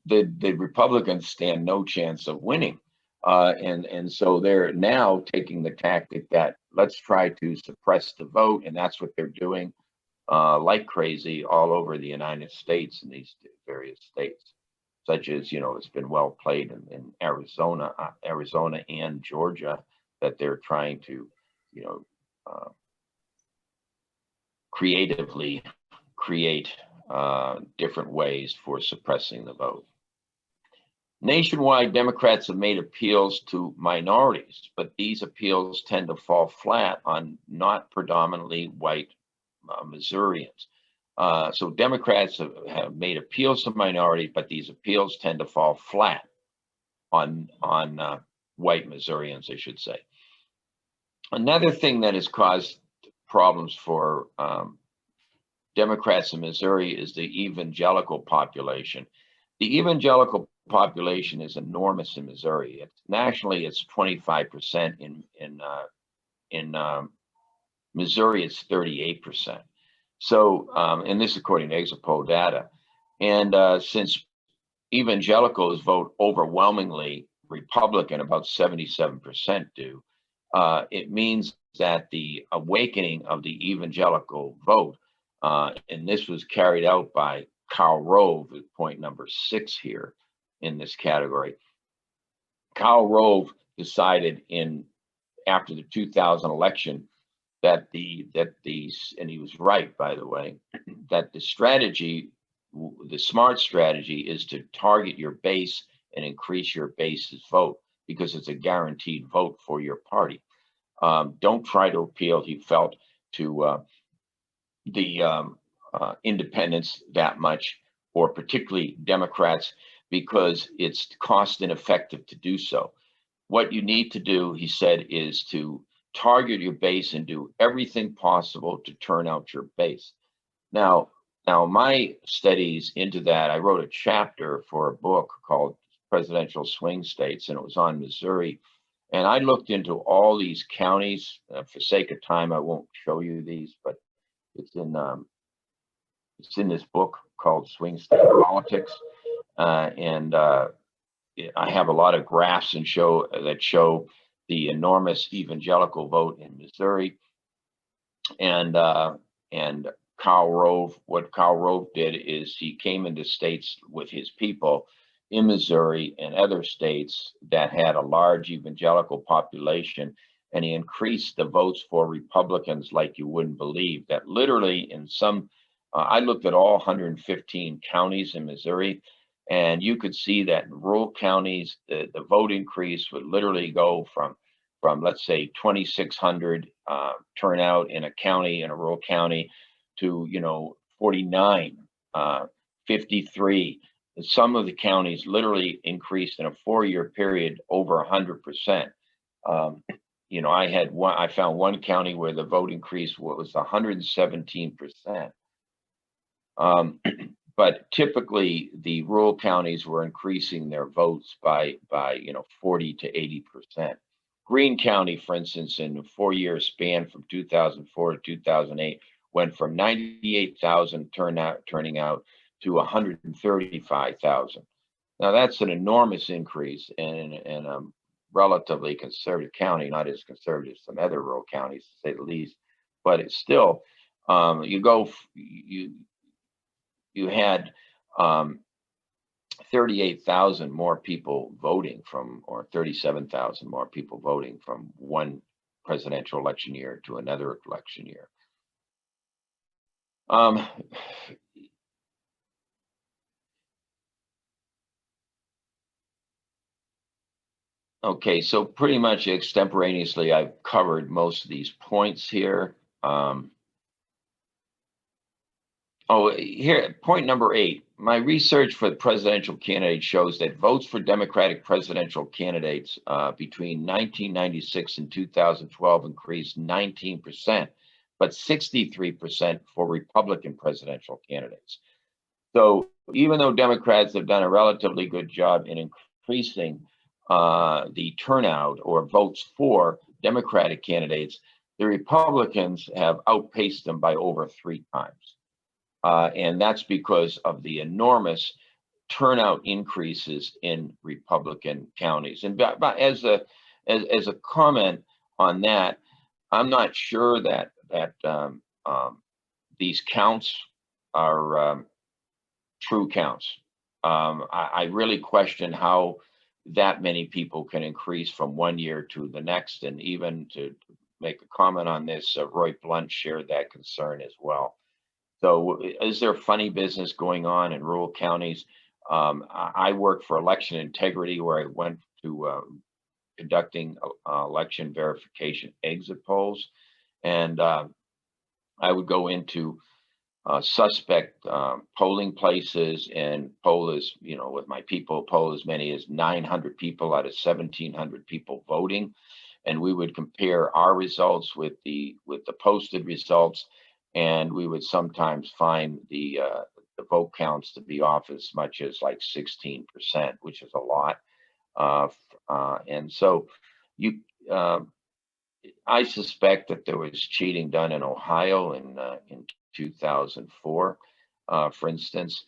the Republicans stand no chance of winning. And so they're now taking the tactic that let's try to suppress the vote, and that's what they're doing like crazy all over the United States in these various states, such as, it's been well played in Arizona and Georgia, that they're trying to, creatively create different ways for suppressing the vote. Nationwide, Democrats have made appeals to minorities, but these appeals tend to fall flat on not predominantly white Missourians. So Democrats have made appeals to minority, but these appeals tend to fall flat on white Missourians, I should say. Another thing that has caused problems for Democrats in Missouri is the evangelical population. The evangelical population is enormous in Missouri. Nationally, it's 25%. In Missouri, it's 38%. So, and this according to exit poll data. And since evangelicals vote overwhelmingly Republican, about 77% do, it means that the awakening of the evangelical vote, and this was carried out by Karl Rove at point number 6 here in this category. Karl Rove decided after the 2000 election that and he was right, by the way, that the smart strategy is to target your base and increase your base's vote, because it's a guaranteed vote for your party. Don't try to appeal, he felt, to the independents that much, or particularly Democrats, because it's cost ineffective to do so. What you need to do, he said, is to target your base and do everything possible to turn out your base. Now my studies into that, I wrote a chapter for a book called Presidential Swing States, and it was on Missouri. And I looked into all these counties. For sake of time, I won't show you these, but it's in this book called Swing State Politics. And I have a lot of graphs that show the enormous evangelical vote in Missouri. And Karl Rove, what Karl Rove did is he came into states with his people in Missouri and other states that had a large evangelical population, and he increased the votes for Republicans like you wouldn't believe. That literally in some, I looked at all 115 counties in Missouri, and you could see that in rural counties, the vote increase would literally go from let's say 2,600 turnout in a rural county to 49, 53. Some of the counties literally increased in a 4-year period over 100%. I found one county where the vote increase was 117%. But typically the rural counties were increasing their votes by 40 to 80%. Greene County, for instance, in a 4-year span from 2004 to 2008, went from 98,000 turning out to 135,000. Now that's an enormous increase in a relatively conservative county, not as conservative as some other rural counties, to say the least. But it's still, you had 38,000 more people voting or 37,000 more people voting from one presidential election year to another election year. Okay, so pretty much extemporaneously, I've covered most of these points here. Here, point number 8. my research for the presidential candidate shows that votes for Democratic presidential candidates between 1996 and 2012 increased 19%, but 63% for Republican presidential candidates. So even though Democrats have done a relatively good job in increasing the turnout or votes for Democratic candidates, the Republicans have outpaced them by over 3 times. And that's because of the enormous turnout increases in Republican counties. And as a comment on that, I'm not sure that these counts are true counts. I really question how that many people can increase from one year to the next. And even to make a comment on this, Roy Blunt shared that concern as well. So is there funny business going on in rural counties? I work for Election Integrity, where I went to conducting election verification exit polls. And I would go into suspect polling places and poll as, with my people, poll as many as 900 people out of 1,700 people voting. And we would compare our results with the posted results. And we would sometimes find the vote counts to be off as much as like 16%, which is a lot. And so I suspect that there was cheating done in Ohio in 2004, for instance.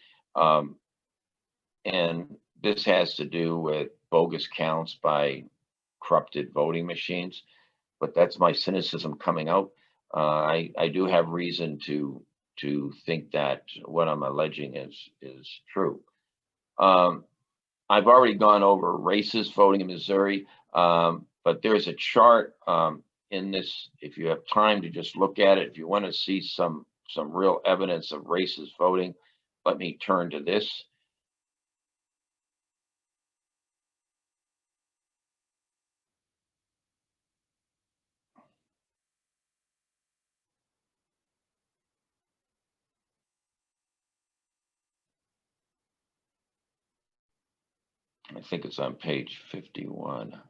And this has to do with bogus counts by corrupted voting machines. But that's my cynicism coming out. I do have reason to think that what I'm alleging is true. I've already gone over racist voting in Missouri, but there's a chart in this. If you have time to just look at it, if you want to see some real evidence of racist voting, let me turn to this. I think it's on page 51.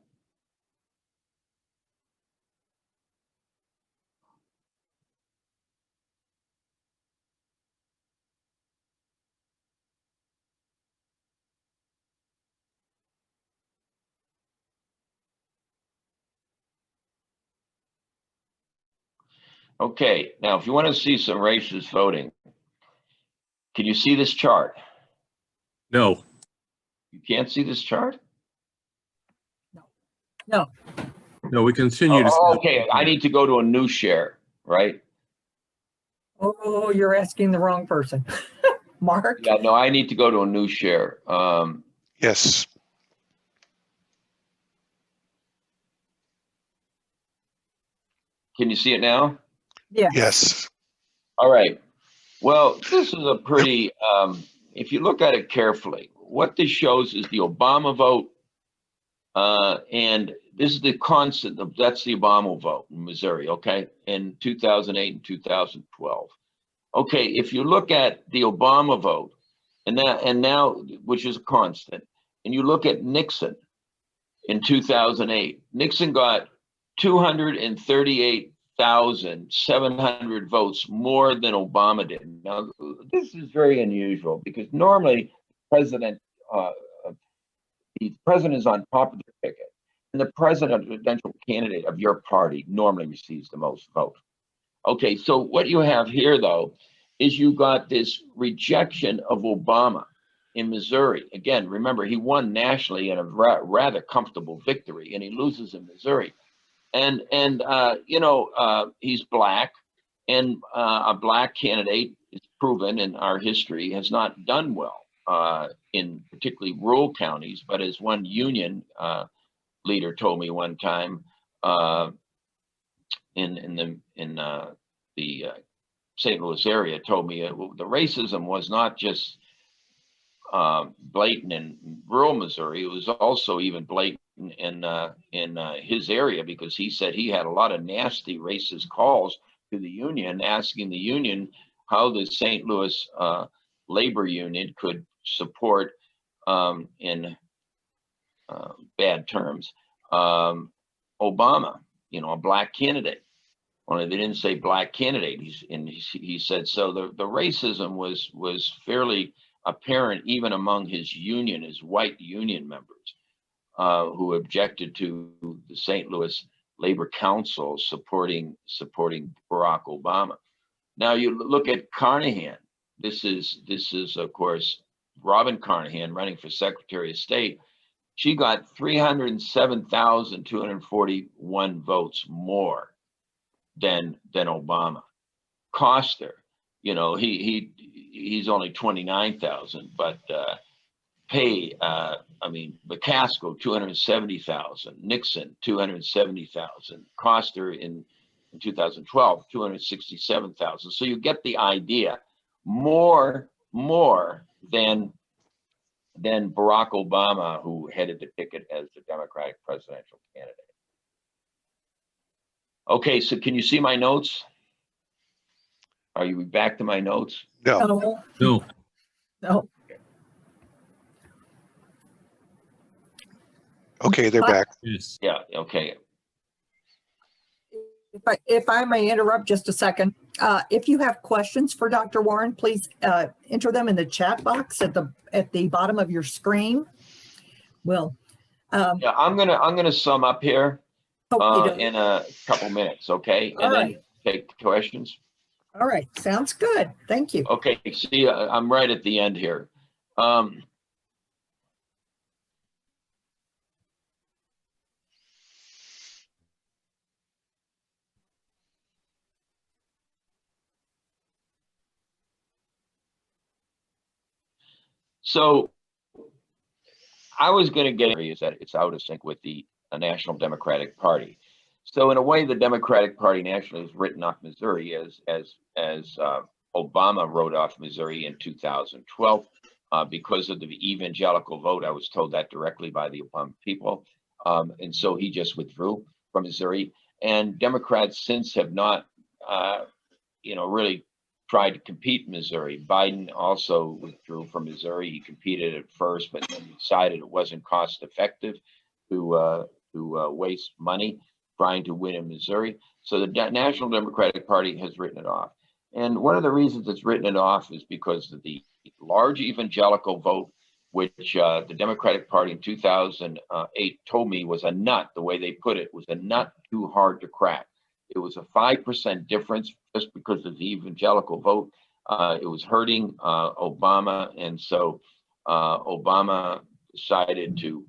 Okay, now if you want to see some racist voting, can you see this chart? No. You can't see this chart? No, No, we continue to. Oh, okay, I need to go to a new share, right? oh, you're asking the wrong person. Mark? Yeah, no, I need to go to a new share. Yes. Can you see it now? Yeah. Yes. All right. Well, this is a pretty, if you look at it carefully, what this shows is the Obama vote. And this is the constant, that's the Obama vote in Missouri, okay, in 2008 and 2012. Okay, if you look at the Obama vote, and now, which is a constant, and you look at Nixon in 2008, Nixon got 238,700 votes more than Obama did. Now, this is very unusual because normally the president is on top of the ticket, and the presidential candidate of your party normally receives the most votes. Okay, so what you have here, though, is you got this rejection of Obama in Missouri. Again, remember, he won nationally in a rather comfortable victory, and he loses in Missouri. And he's black, and a black candidate is proven in our history has not done well in particularly rural counties. But as one union leader told me one time in the St. Louis area, told me the racism was not just blatant in rural Missouri; it was also even blatant in his area, because he said he had a lot of nasty racist calls to the union, asking the union how the St. Louis labor union could support in bad terms Obama, you know, a black candidate. Only they didn't say black candidate. He said so. The racism was fairly apparent even among his white union members, who objected to the St. Louis Labor Council supporting Barack Obama. Now you look at Carnahan. This is of course Robin Carnahan running for Secretary of State. She got 307,241 votes more than Obama. Coster, you know, he's only 29,000, but McCaskill 270,000, Nixon 270,000, Coster in 2012 267,000. So you get the idea. More than Barack Obama, who headed the ticket as the Democratic presidential candidate. Okay, so can you see my notes? Are you back to my notes? No, No, No, no. okay, they're back. yes. Yeah, okay. If I may interrupt just a second, if you have questions for Dr. Warren, please enter them in the chat box at the bottom of your screen. Well, Yeah, I'm gonna sum up here in a couple minutes, okay? All And then right. take questions. All right, sounds good. Thank you. Okay, see, I'm right at the end here. So I was going to get is that it's out of sync with the National Democratic Party. So in a way, the Democratic Party nationally has written off Missouri as Obama wrote off Missouri in 2012 because of the evangelical vote. I was told that directly by the Obama people, and so he just withdrew from Missouri. And Democrats since have not, really tried to compete in Missouri. Biden also withdrew from Missouri. He competed at first, but then decided it wasn't cost effective to waste money trying to win in Missouri. So the National Democratic Party has written it off. And one of the reasons it's written it off is because of the large evangelical vote, which the Democratic Party in 2008 told me was a nut. The way they put it was a nut too hard to crack. It was a 5% difference just because of the evangelical vote. It was hurting Obama, and so Obama decided to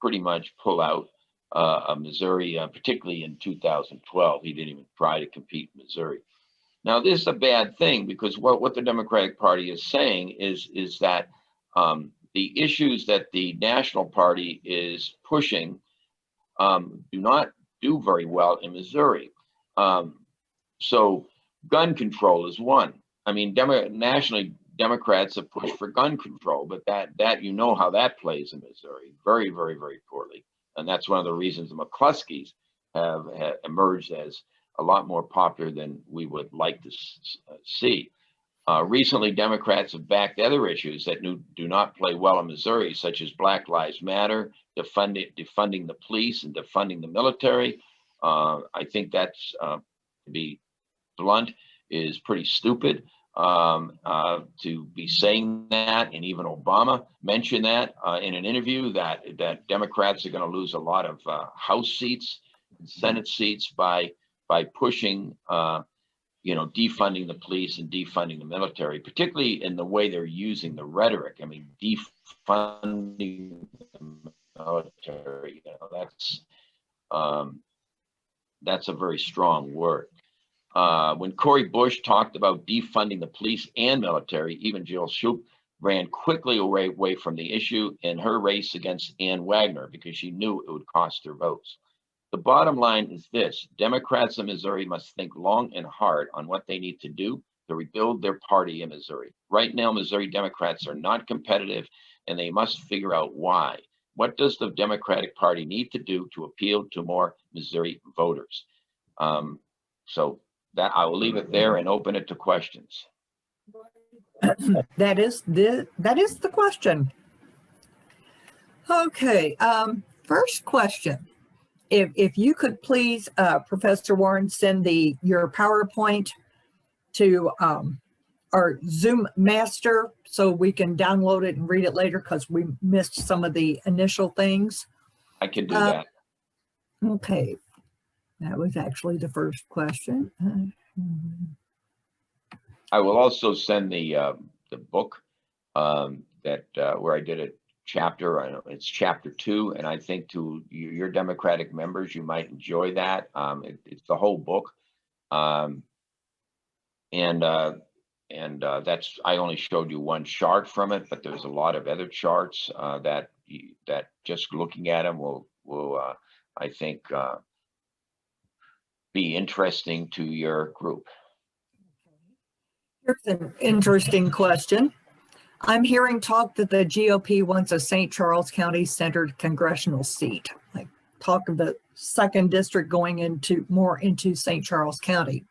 pretty much pull out Missouri, particularly in 2012. He didn't even try to compete in Missouri. Now, this is a bad thing because what the Democratic Party is saying is that the issues that the National Party is pushing do not do very well in Missouri. So gun control is one. I mean, nationally, Democrats have pushed for gun control, but that you know how that plays in Missouri very, very, very poorly. And that's one of the reasons the McCloskeys have emerged as a lot more popular than we would like to see. Recently, Democrats have backed other issues that do not play well in Missouri, such as Black Lives Matter, defunding the police and defunding the military. I think that's, to be blunt, is pretty stupid to be saying that. And even Obama mentioned that in an interview that Democrats are going to lose a lot of House seats and Senate seats by pushing defunding the police and defunding the military, particularly in the way they're using the rhetoric. I mean, defunding the military, that's a very strong word. When Cori Bush talked about defunding the police and military, even Jill Shoup ran quickly away from the issue in her race against Ann Wagner because she knew it would cost her votes. The bottom line is this: Democrats in Missouri must think long and hard on what they need to do to rebuild their party in Missouri. Right now, Missouri Democrats are not competitive, and they must figure out why. What does the Democratic Party need to do to appeal to more Missouri voters? So that I will leave it there and open it to questions. That is the question. Okay, first question. If you could please, Professor Warren, send your PowerPoint to our Zoom master so we can download it and read it later because we missed some of the initial things. I can do that. Okay, that was actually the first question. I will also send the book that where I did a chapter. I know it's chapter 2, and I think to your Democratic members, you might enjoy that. It's the whole book, and that's I only showed you one chart from it, but there's a lot of other charts that just looking at them will I think be interesting to your group. Here's an interesting question. I'm hearing talk that the GOP wants a St. Charles County centered congressional seat, like talk of the 2nd district going more into St. Charles County.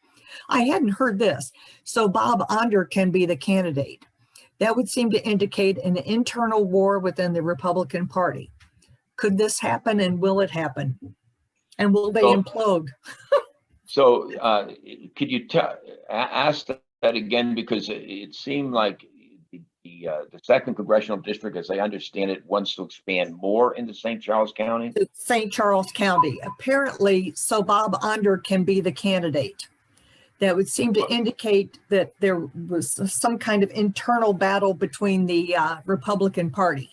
I hadn't heard this. So Bob Onder can be the candidate. That would seem to indicate an internal war within the Republican Party. Could this happen, and will it happen? And will they implode? So could you ask that again, because it seemed like the 2nd congressional district, as I understand it, wants to expand more into St. Charles County? St. Charles County. Apparently, so Bob Onder can be the candidate. That would seem to indicate that there was some kind of internal battle between the Republican Party.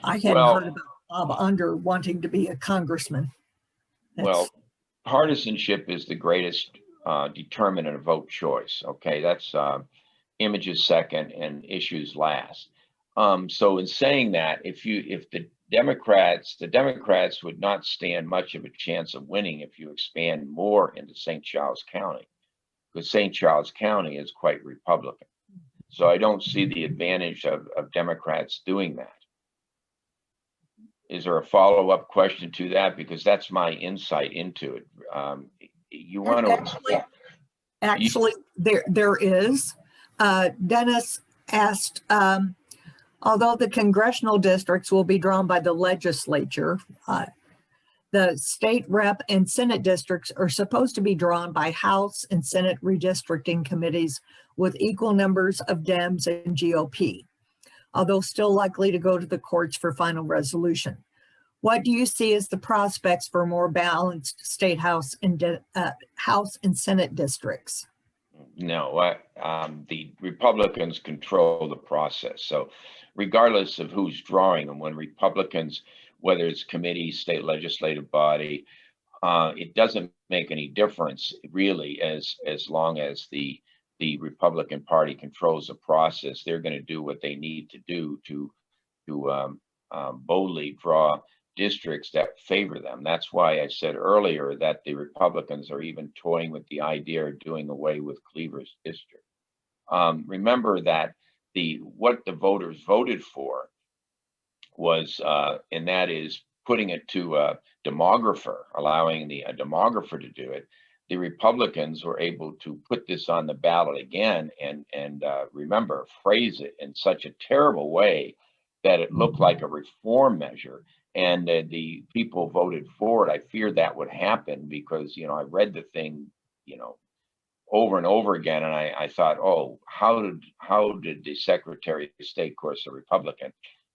I hadn't heard about Bob Onder wanting to be a congressman. Well, partisanship is the greatest determinant of vote choice. Okay, that's images second and issues last. So in saying that, if the Democrats would not stand much of a chance of winning if you expand more into St. Charles County, because St. Charles County is quite Republican. So I don't see the advantage of Democrats doing that. Is there a follow-up question to that? Because that's my insight into it. You want to actually there is. Dennis asked, although the congressional districts will be drawn by the legislature, the state rep and Senate districts are supposed to be drawn by House and Senate redistricting committees with equal numbers of Dems and GOP, although still likely to go to the courts for final resolution. What do you see as the prospects for more balanced state House and Senate districts? No, the Republicans control the process. So regardless of who's drawing them, when Republicans, whether it's committee, state legislative body, it doesn't make any difference really as long as the Republican Party controls the process. They're going to do what they need to do to boldly draw districts that favor them. That's why I said earlier that the Republicans are even toying with the idea of doing away with Cleaver's district. Remember that what the voters voted for was, and that is putting it to a demographer, allowing a demographer to do it. The Republicans were able to put this on the ballot again and remember, phrase it in such a terrible way that it looked like a reform measure. And the people voted for it. I feared that would happen because, I read the thing, over and over again. And I thought, oh, how did the Secretary of State, of course, a Republican,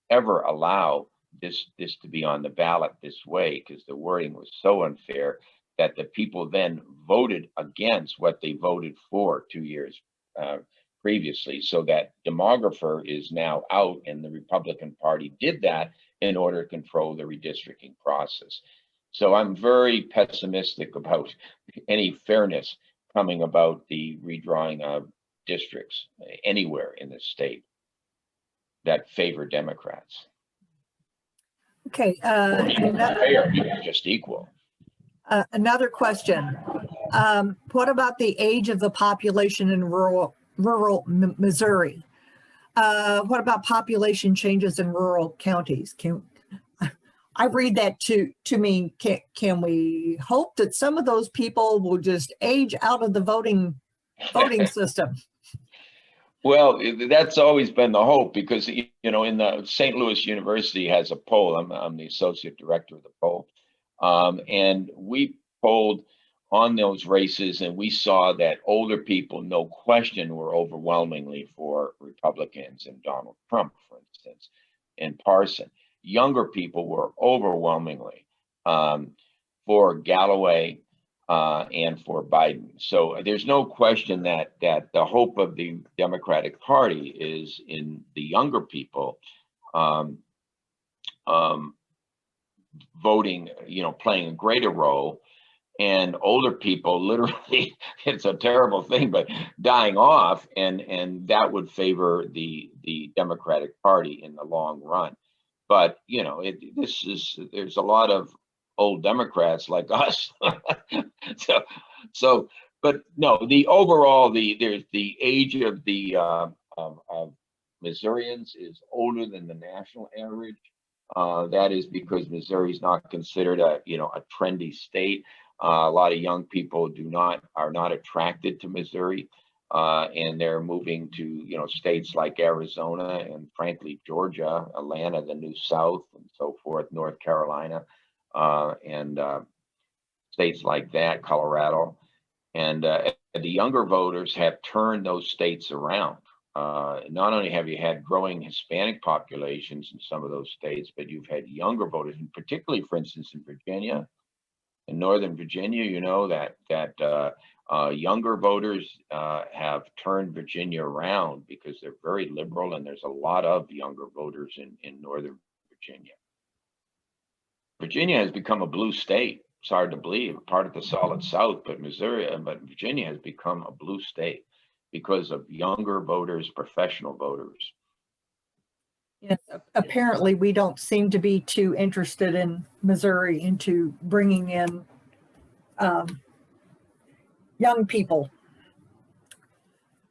ever allow this to be on the ballot this way? Because the wording was so unfair that the people then voted against what they voted for 2 years previously. So that demographer is now out, and the Republican Party did that in order to control the redistricting process. So I'm very pessimistic about any fairness coming about the redrawing of districts anywhere in the state that favor Democrats. Okay. Fair, just equal. Another question. What about the age of the population in rural Missouri? What about population changes in rural counties? I read that to mean, can we hope that some of those people will just age out of the voting system? Well, that's always been the hope because, you know, in the St. Louis University has a poll. I'm the associate director of the poll. And we polled on those races and we saw that older people, no question, were overwhelmingly for Republicans and Donald Trump, for instance, and Parson. Younger people were overwhelmingly for Galloway and for Biden. So there's no question that the hope of the Democratic Party is in the younger people voting, you know, playing a greater role, and older people literally, it's a terrible thing, but dying off, and that would favor the Democratic Party in the long run. But you know, there's a lot of old Democrats like us. so, but no, the overall, there's the age of the of Missourians is older than the national average. That is because Missouri is not considered a, you know, a trendy state. A lot of young people are not attracted to Missouri, and they're moving to, you know, states like Arizona and frankly Georgia, Atlanta, the New South, and so forth, North Carolina, and states like that, Colorado, and the younger voters have turned those states around. Not only have you had growing Hispanic populations in some of those states, but you've had younger voters, and particularly, for instance, in Virginia, in Northern Virginia, you know, that younger voters have turned Virginia around because they're very liberal, and there's a lot of younger voters in Northern Virginia. Virginia has become a blue state. It's hard to believe, part of the solid South, but Virginia has become a blue state because of younger voters, professional voters. Yes, apparently we don't seem to be too interested in Missouri into bringing in young people.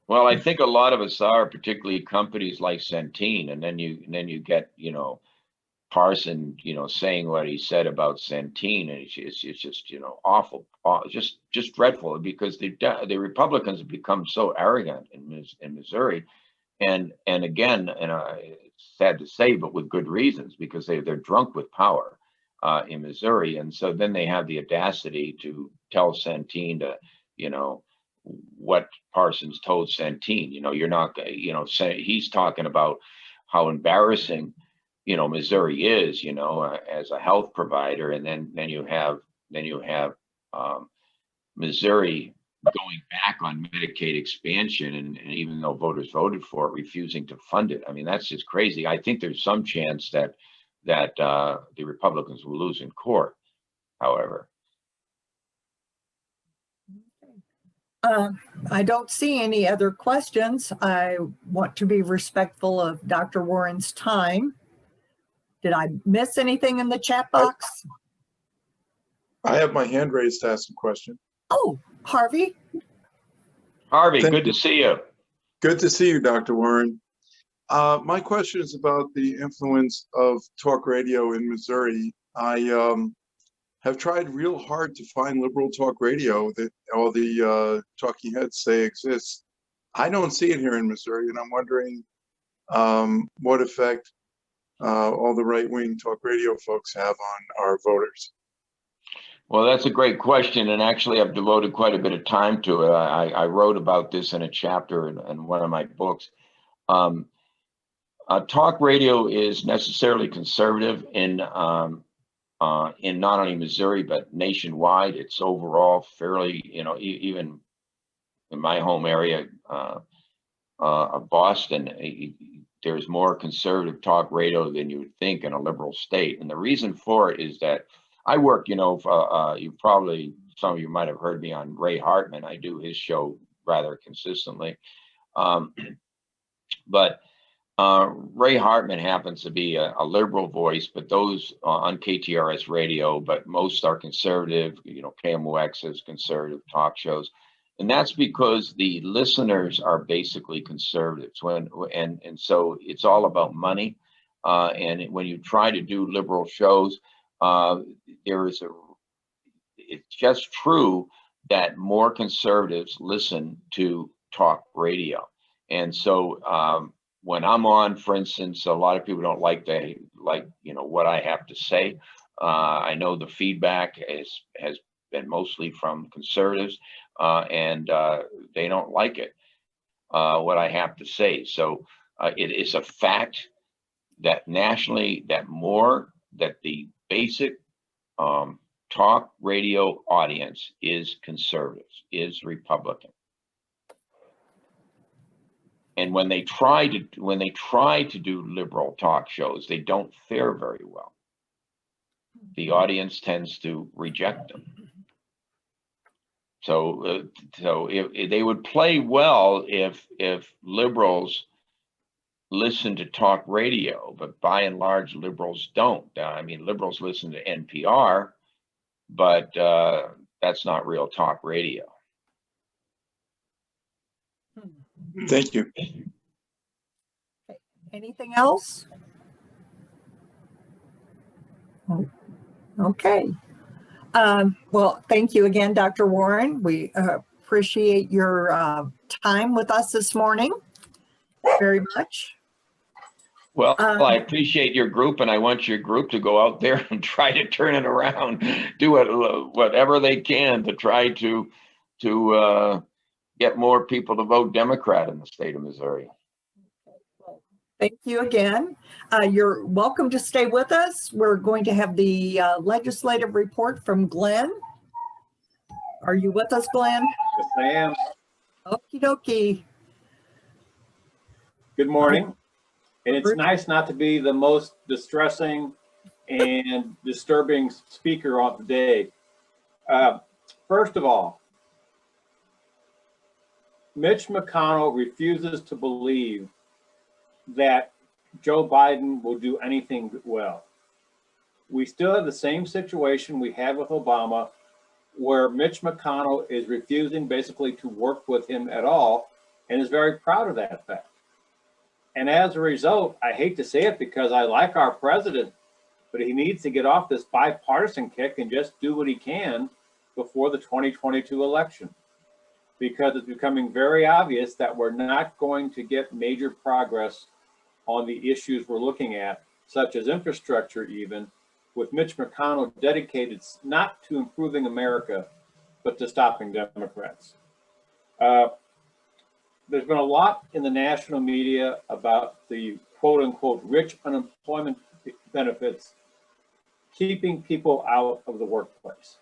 Well, I think a lot of us are, particularly companies like Centene, and then you get, you know, Parson, you know, saying what he said about Centene, and it's just, you know, awful, just dreadful, because the Republicans have become so arrogant in Missouri, and again, and it's sad to say, but with good reasons, because they're drunk with power in Missouri, and so then they have the audacity to tell Centene to, you know, what Parsons told Centene, you know, you're not, you know, he's talking about how embarrassing, you know, Missouri is, you know, as a health provider, and then you have Missouri going back on Medicaid expansion, and even though voters voted for it, refusing to fund it. I mean, that's just crazy. I think there's some chance that the Republicans will lose in court, however. I don't see any other questions. I want to be respectful of Dr. Warren's time. Did I miss anything in the chat box? I have my hand raised to ask a question. Oh, Harvey. Harvey, Thank good to see you. Good to see you, Dr. Warren. My question is about the influence of talk radio in Missouri. I have tried real hard to find liberal talk radio that all the talking heads say exists. I don't see it here in Missouri, and I'm wondering what effect all the right-wing talk radio folks have on our voters. Well, that's a great question, and actually I've devoted quite a bit of time to it. I wrote about this in a chapter in one of my books. Talk radio is necessarily conservative in not only Missouri, but nationwide. It's overall fairly, you know, even in my home area of Boston, there's more conservative talk radio than you would think in a liberal state. And the reason for it is that I work, you know, some of you might have heard me on Ray Hartman. I do his show rather consistently. But Ray Hartman happens to be a liberal voice, but those on KTRS radio, but most are conservative. You know, KMOX has conservative talk shows. And that's because the listeners are basically conservatives. And so it's all about money. And when you try to do liberal shows, it's just true that more conservatives listen to talk radio. And so when I'm on, for instance, a lot of people don't like what I have to say. I know the feedback has been mostly from conservatives, and they don't like it, what I have to say. So it is a fact that nationally, that the basic talk radio audience is conservatives, is Republican. And when they try to do liberal talk shows, they don't fare very well. The audience tends to reject them. So if they would play well if liberals listen to talk radio, but by and large, liberals don't. I mean, liberals listen to NPR, but that's not real talk radio. Thank you. Anything else? Oh, okay. Well, thank you again, Dr. Warren. We appreciate your time with us this morning very much. Well, I appreciate your group, and I want your group to go out there and try to turn it around, do whatever they can to try to get more people to vote Democrat in the state of Missouri. Thank you again. You're welcome to stay with us. We're going to have the legislative report from Glenn. Are you with us, Glenn? Yes, I am. Okie dokie. Good morning. And it's nice not to be the most distressing and disturbing speaker of the day. First of all, Mitch McConnell refuses to believe that Joe Biden will do anything well. We still have the same situation we had with Obama, where Mitch McConnell is refusing basically to work with him at all and is very proud of that fact. And as a result, I hate to say it because I like our president, but he needs to get off this bipartisan kick and just do what he can before the 2022 election. Because it's becoming very obvious that we're not going to get major progress on the issues we're looking at, such as infrastructure even, with Mitch McConnell dedicated not to improving America, but to stopping Democrats. There's been a lot in the national media about the quote unquote rich unemployment benefits keeping people out of the workplace.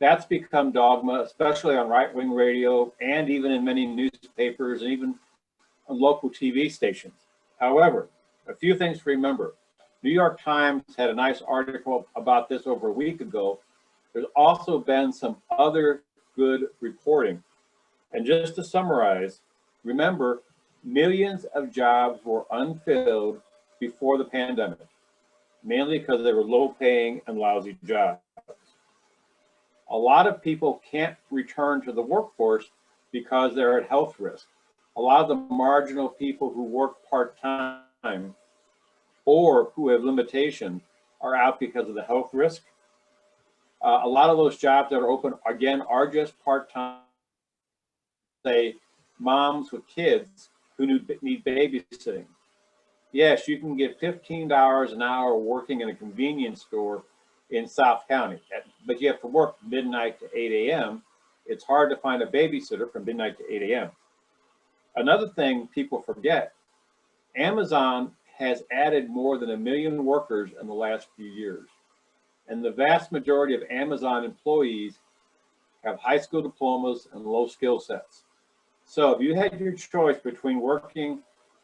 That's become dogma, especially on right-wing radio and even in many newspapers and even on local TV stations. However, a few things to remember. New York Times had a nice article about this over a week ago. There's also been some other good reporting. And just to summarize, remember, millions of jobs were unfilled before the pandemic, mainly because they were low-paying and lousy jobs. A lot of people can't return to the workforce because they're at health risk. A lot of the marginal people who work part-time or who have limitations are out because of the health risk. A lot of those jobs that are open, again, are just part-time. Say, moms with kids who need babysitting. Yes, you can get $15 an hour working in a convenience store in South County, but you have to work midnight to 8 a.m. It's hard to find a babysitter from midnight to 8 a.m. Another thing people forget, Amazon has added more than 1 million workers in the last few years. And the vast majority of Amazon employees have high school diplomas and low skill sets. So if you had your choice between working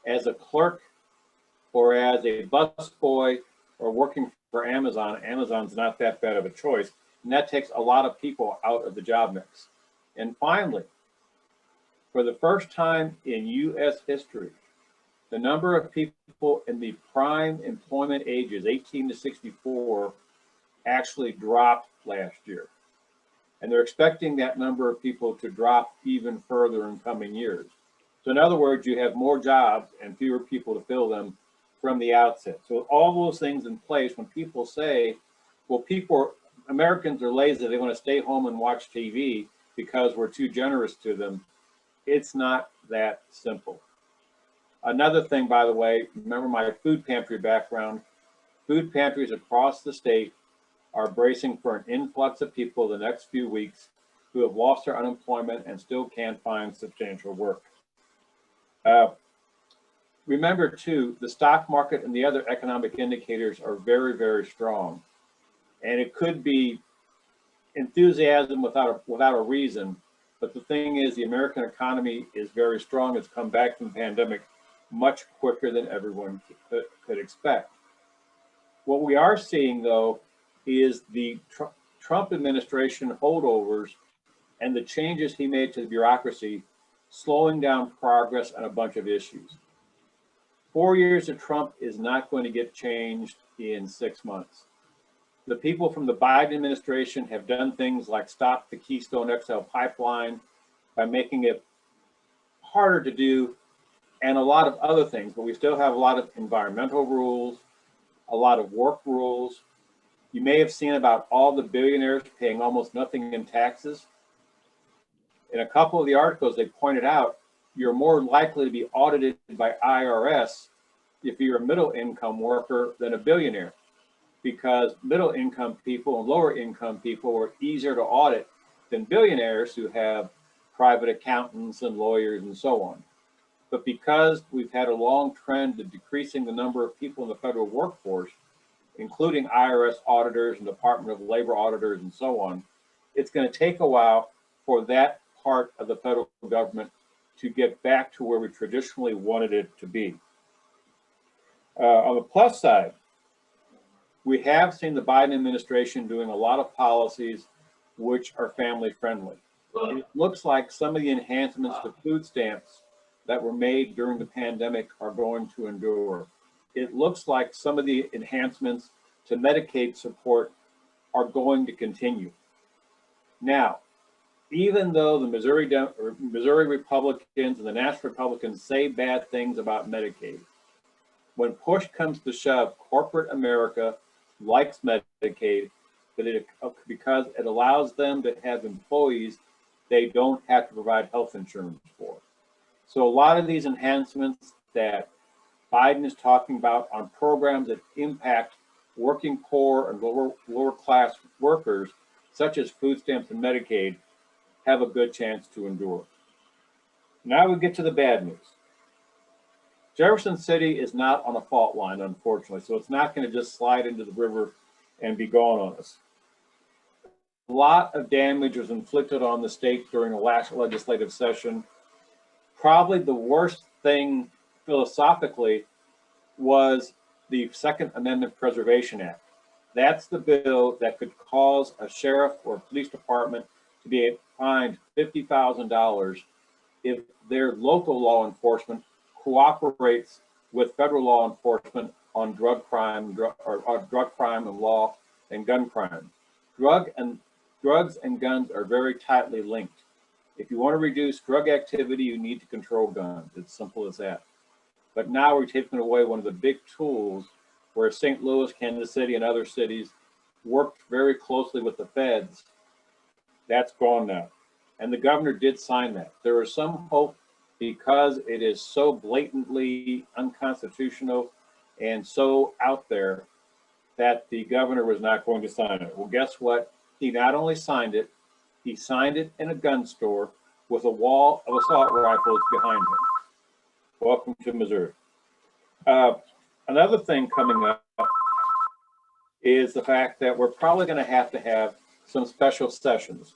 as a clerk or as a busboy or working for Amazon, Amazon's not that bad of a choice. And that takes a lot of people out of the job mix. And finally, for the first time in US history, the number of people in the prime employment ages, 18 to 64, actually dropped last year. And they're expecting that number of people to drop even further in coming years. So in other words, you have more jobs and fewer people to fill them from the outset. So with all those things in place, when people say, well, Americans are lazy, they want to stay home and watch TV because we're too generous to them, it's not that simple. Another thing, by the way, remember my food pantry background. Food pantries across the state are bracing for an influx of people the next few weeks who have lost their unemployment and still can't find substantial work. Remember too, the stock market and the other economic indicators are very, very strong. And it could be enthusiasm without a reason. But the thing is, the American economy is very strong. It's come back from the pandemic much quicker than everyone could expect. What we are seeing, though, is the Trump administration holdovers and the changes he made to the bureaucracy slowing down progress on a bunch of issues. 4 years of Trump is not going to get changed in 6 months. The people from the Biden administration have done things like stop the Keystone XL pipeline by making it harder to do, and a lot of other things, but we still have a lot of environmental rules, a lot of work rules. You may have seen about all the billionaires paying almost nothing in taxes. In a couple of the articles, they pointed out you're more likely to be audited by IRS if you're a middle income worker than a billionaire, because middle income people and lower income people are easier to audit than billionaires who have private accountants and lawyers and so on. But because we've had a long trend of decreasing the number of people in the federal workforce, including IRS auditors and Department of Labor auditors and so on, it's going to take a while for that part of the federal government to get back to where we traditionally wanted it to be. On the plus side, we have seen the Biden administration doing a lot of policies which are family friendly. It looks like some of the enhancements to food stamps that were made during the pandemic are going to endure. It looks like some of the enhancements to Medicaid support are going to continue. Now, even though the Missouri Republicans and the National Republicans say bad things about Medicaid, when push comes to shove, corporate America likes Medicaid because it allows them to have employees they don't have to provide health insurance for. So a lot of these enhancements that Biden is talking about on programs that impact working poor and lower class workers, such as food stamps and Medicaid, have a good chance to endure. Now we get to the bad news. Jefferson City is not on a fault line, unfortunately, so it's not going to just slide into the river and be gone on us. A lot of damage was inflicted on the state during the last legislative session. Probably the worst thing philosophically was the Second Amendment Preservation Act. That's the bill that could cause a sheriff or police department to be fined $50,000 if their local law enforcement cooperates with federal law enforcement on drug crime and law and gun crime. Drugs and guns are very tightly linked. If you want to reduce drug activity, you need to control guns. It's simple as that. But now we're taking away one of the big tools where St. Louis, Kansas City, and other cities worked very closely with the feds. That's gone now. And the governor did sign that. There is some hope because it is so blatantly unconstitutional and so out there that the governor was not going to sign it. Well, guess what? He not only signed it, he signed it in a gun store with a wall of assault rifles behind him. Welcome to Missouri. Another thing coming up is the fact that we're probably going to have some special sessions.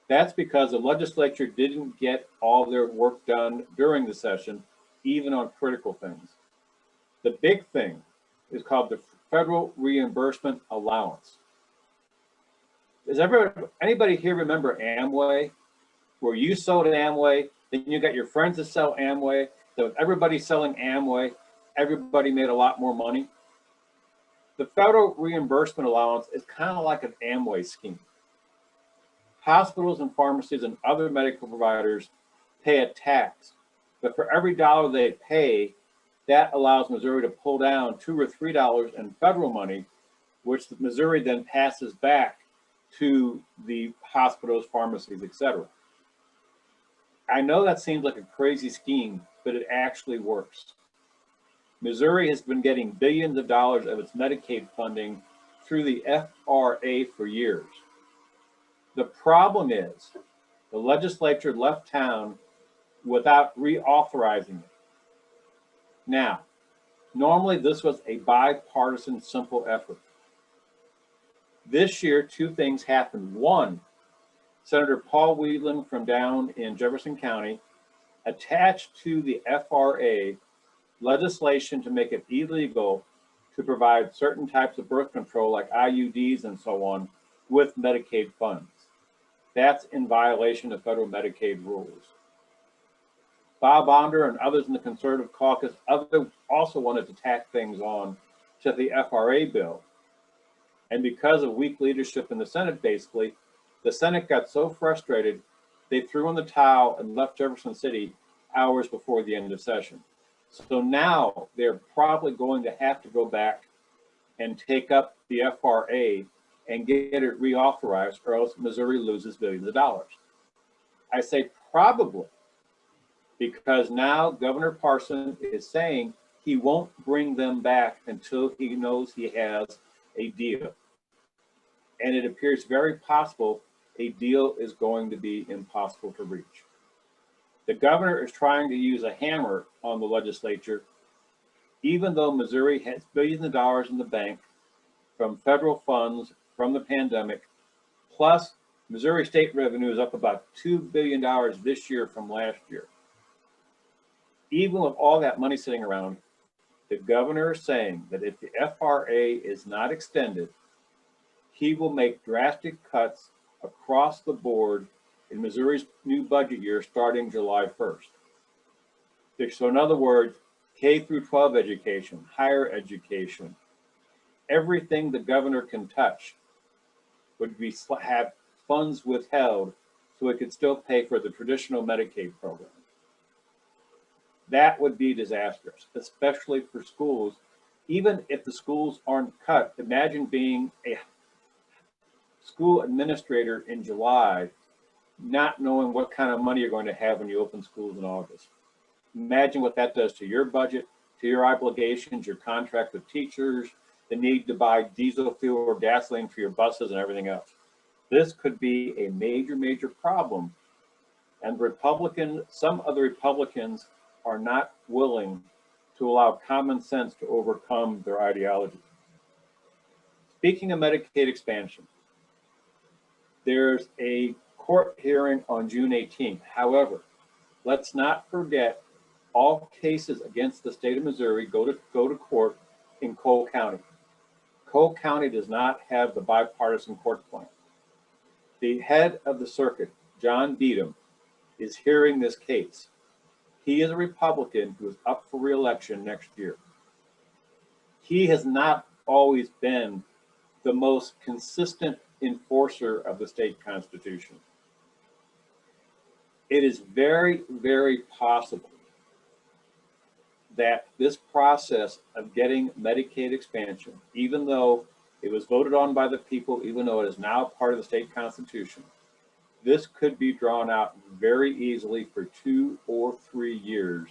That's because the legislature didn't get all their work done during the session, even on critical things. The big thing is called the Federal Reimbursement Allowance. Does anybody here remember Amway, where you sold Amway, then you got your friends to sell Amway, so everybody selling Amway, everybody made a lot more money? The Federal Reimbursement Allowance is kind of like an Amway scheme. Hospitals and pharmacies and other medical providers pay a tax, but for every dollar they pay, that allows Missouri to pull down $2 or $3 in federal money, which Missouri then passes back to the hospitals, pharmacies, etc. I know that seems like a crazy scheme, but it actually works. Missouri has been getting billions of dollars of its Medicaid funding through the FRA for years. The problem is the legislature left town without reauthorizing it. Now, normally this was a bipartisan, simple effort. This year, two things happened. One, Senator Paul Whelan from down in Jefferson County attached to the FRA legislation to make it illegal to provide certain types of birth control like IUDs and so on with Medicaid funds. That's in violation of federal Medicaid rules. Bob Onder and others in the Conservative caucus also wanted to tack things on to the FRA bill. And because of weak leadership in the Senate, basically, the Senate got so frustrated, they threw in the towel and left Jefferson City hours before the end of session. So now they're probably going to have to go back and take up the FRA and get it reauthorized, or else Missouri loses billions of dollars. I say probably because now Governor Parson is saying he won't bring them back until he knows he has a deal. And it appears very possible a deal is going to be impossible to reach. The governor is trying to use a hammer on the legislature, even though Missouri has billions of dollars in the bank from federal funds from the pandemic, plus Missouri state revenue is up about $2 billion this year from last year. Even with all that money sitting around, the governor is saying that if the FRA is not extended, he will make drastic cuts across the board in Missouri's new budget year starting July 1st. So in other words, K through 12 education, higher education, everything the governor can touch would be have funds withheld so it could still pay for the traditional Medicaid program. That would be disastrous, especially for schools. Even if the schools aren't cut, imagine being a school administrator in July, not knowing what kind of money you're going to have when you open schools in August. Imagine what that does to your budget, to your obligations, your contract with teachers, the need to buy diesel fuel or gasoline for your buses and everything else. This could be a major, major problem. And some other Republicans are not willing to allow common sense to overcome their ideology. Speaking of Medicaid expansion, there's a court hearing on June 18th. However, let's not forget all cases against the state of Missouri go to court in Cole County. Cole County does not have the bipartisan court plan. The head of the circuit, John Beadham, is hearing this case. He is a Republican who is up for re-election next year. He has not always been the most consistent enforcer of the state constitution. It is very, very possible that this process of getting Medicaid expansion, even though it was voted on by the people, even though it is now part of the state constitution, this could be drawn out very easily for 2 or 3 years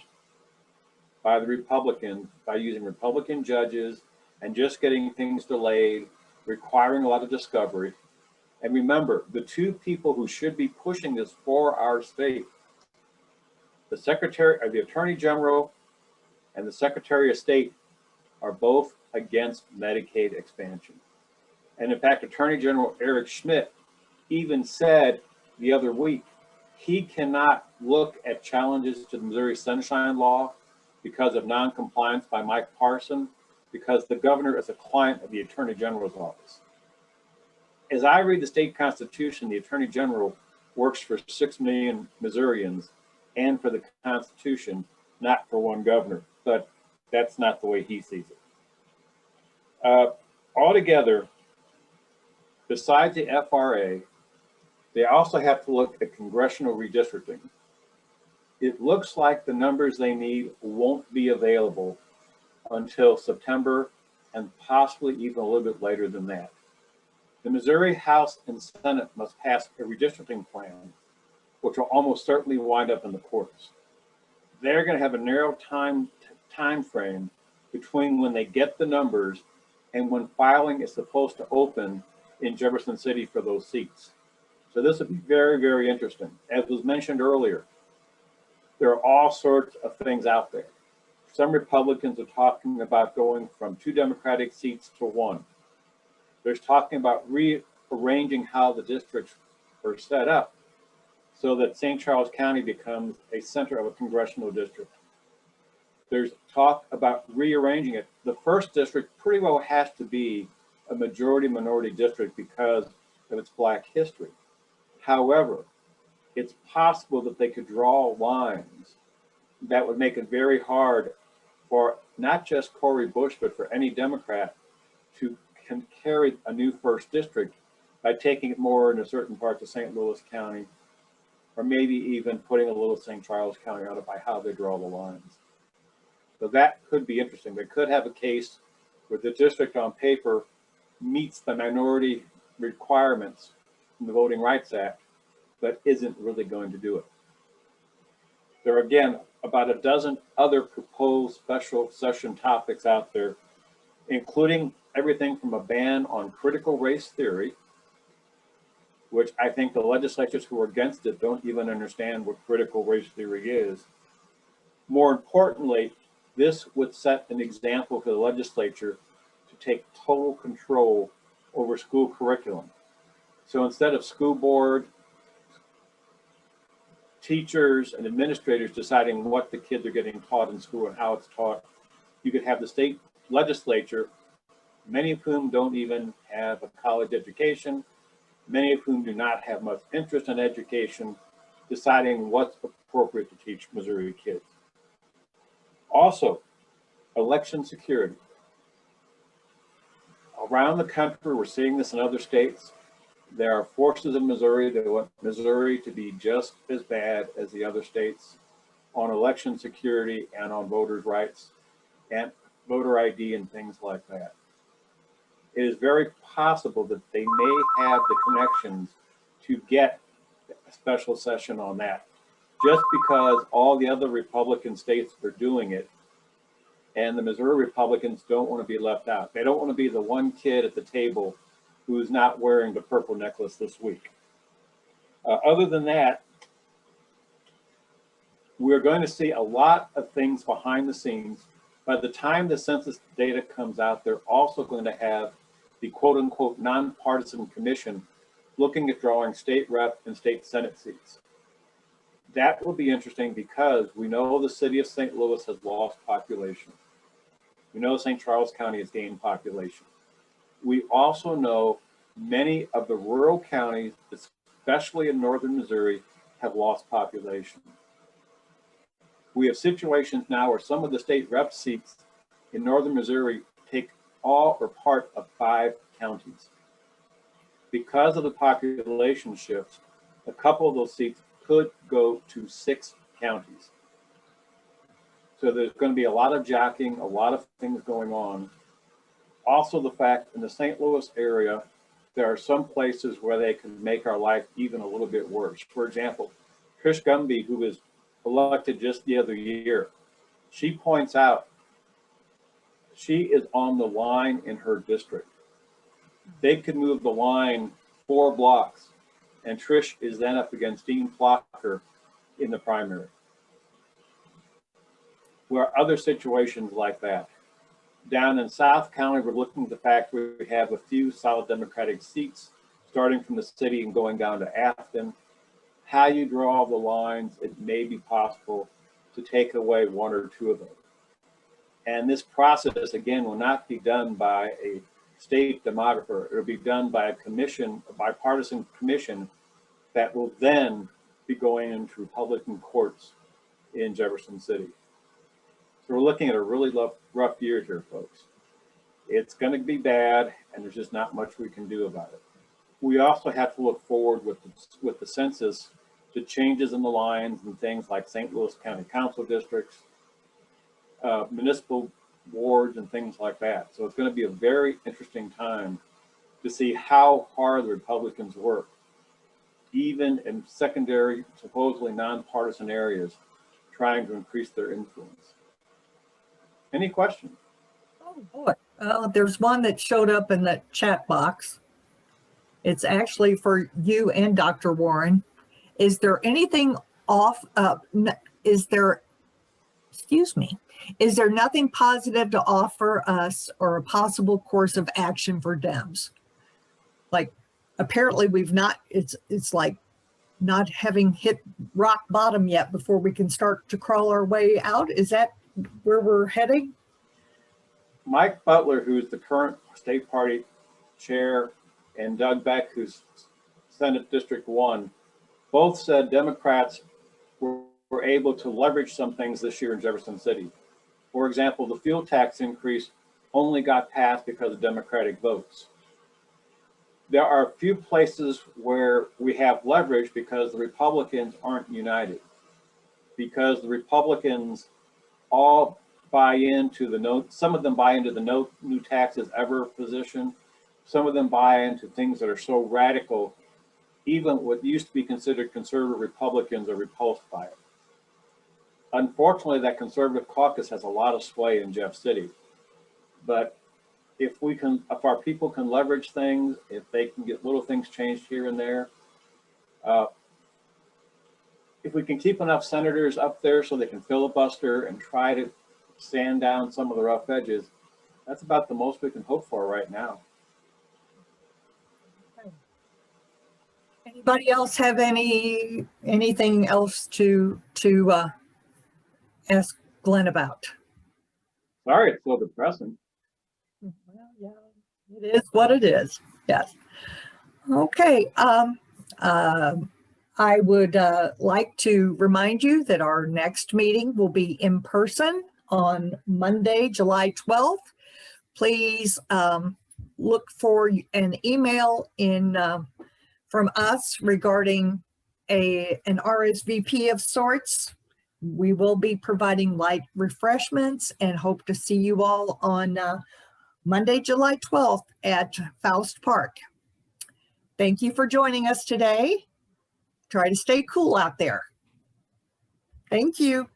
by the Republicans, by using Republican judges and just getting things delayed, requiring a lot of discovery. And remember, the two people who should be pushing this for our state, the Attorney General and the Secretary of State, are both against Medicaid expansion. And in fact, Attorney General Eric Schmidt even said the other week, he cannot look at challenges to the Missouri Sunshine Law because of non-compliance by Mike Parson, because the governor is a client of the Attorney General's office. As I read the state constitution, the Attorney General works for 6 million Missourians and for the Constitution, not for one governor, but that's not the way he sees it. Altogether, besides the FRA, they also have to look at congressional redistricting. It looks like the numbers they need won't be available until September and possibly even a little bit later than that. The Missouri House and Senate must pass a redistricting plan, which will almost certainly wind up in the courts. they're going to have a narrow time frame between when they get the numbers and when filing is supposed to open in Jefferson City for those seats. So this would be very, very interesting. As was mentioned earlier, there are all sorts of things out there. Some Republicans are talking about going from 2 Democratic seats to 1. There's talking about rearranging how the districts are set up so that St. Charles County becomes a center of a congressional district. There's talk about rearranging it. The first district pretty well has to be a majority minority district because of its Black history. However, it's possible that they could draw lines that would make it very hard for not just Cori Bush, but for any Democrat to carry a new first district by taking it more into certain parts of St. Louis County, or maybe even putting a little St. Charles County out by how they draw the lines. So that could be interesting. They could have a case where the district on paper meets the minority requirements in the Voting Rights Act, but isn't really going to do it. There are, again, about a dozen other proposed special session topics out there, including everything from a ban on critical race theory, which I think the legislators who are against it don't even understand what critical race theory is. More importantly, this would set an example for the legislature to take total control over school curriculum. So instead of school board, teachers and administrators deciding what the kids are getting taught in school and how it's taught, you could have the state legislature, many of whom don't even have a college education, many of whom do not have much interest in education, deciding what's appropriate to teach Missouri kids. Also, election security. Around the country, we're seeing this in other states. There are forces in Missouri that want Missouri to be just as bad as the other states on election security and on voters' rights and voter ID and things like that. It is very possible that they may have the connections to get a special session on that, just because all the other Republican states are doing it, and the Missouri Republicans don't want to be left out. They don't want to be the one kid at the table who's not wearing the purple necklace this week. Other than that, we're going to see a lot of things behind the scenes. By the time the census data comes out, they're also going to have the quote unquote nonpartisan commission looking at drawing state rep and state senate seats. That will be interesting because we know the city of St. Louis has lost population. We know St. Charles County has gained population. We also know many of the rural counties, especially in northern Missouri, have lost population. We have situations now where some of the state rep seats in northern Missouri take all or part of 5 counties. Because of the population shifts, a couple of those seats could go to 6 counties. So there's going to be a lot of jockeying, a lot of things going on. Also the fact in the St. Louis area, there are some places where they can make our life even a little bit worse. For example, Trish Gumby, who was elected just the other year, she points out she is on the line in her district. They could move the line 4 blocks, and Trish is then up against Dean Flocker in the primary. There are other situations like that. Down in South County, we're looking at the fact we have a few solid Democratic seats starting from the city and going down to Afton. How you draw the lines, it may be possible to take away 1 or 2 of them. And this process, again, will not be done by a state demographer. It will be done by a commission, a bipartisan commission that will then be going into Republican courts in Jefferson City. So we're looking at a really rough year here, folks. It's going to be bad, and there's just not much we can do about it. We also have to look forward with the census to changes in the lines and things like St. Louis County Council districts, municipal wards, and things like that. So it's going to be a very interesting time to see how hard the Republicans work, even in secondary, supposedly nonpartisan areas, trying to increase their influence. Any questions? Oh, boy. There's one that showed up in the chat box. It's actually for you and Dr. Warren. Is there anything is there nothing positive to offer us or a possible course of action for Dems? Like, apparently we've not, it's like not having hit rock bottom yet before we can start to crawl our way out. Is that where we're heading? Mike Butler, who's the current state party chair, and Doug Beck, who's Senate District 1, both said Democrats were able to leverage some things this year in Jefferson City. For example, the fuel tax increase only got passed because of Democratic votes. There are a few places where we have leverage because the Republicans aren't united, because the Republicans all buy into some of them buy into the no new taxes ever position. Some of them buy into things that are so radical, even what used to be considered conservative Republicans are repulsed by it. Unfortunately, that conservative caucus has a lot of sway in Jeff City. But if our people can leverage things, if they can get little things changed here and there, if we can keep enough senators up there so they can filibuster and try to sand down some of the rough edges, that's about the most we can hope for right now. Anybody else have anything else to ask Glenn about? Sorry, it's so depressing. Well, yeah, it is what it is. Yes. Okay. I would like to remind you that our next meeting will be in person on Monday, July 12th. Please look for an email from us regarding an RSVP of sorts. We will be providing light refreshments and hope to see you all on Monday, July 12th at Faust Park. Thank you for joining us today. Try to stay cool out there. Thank you.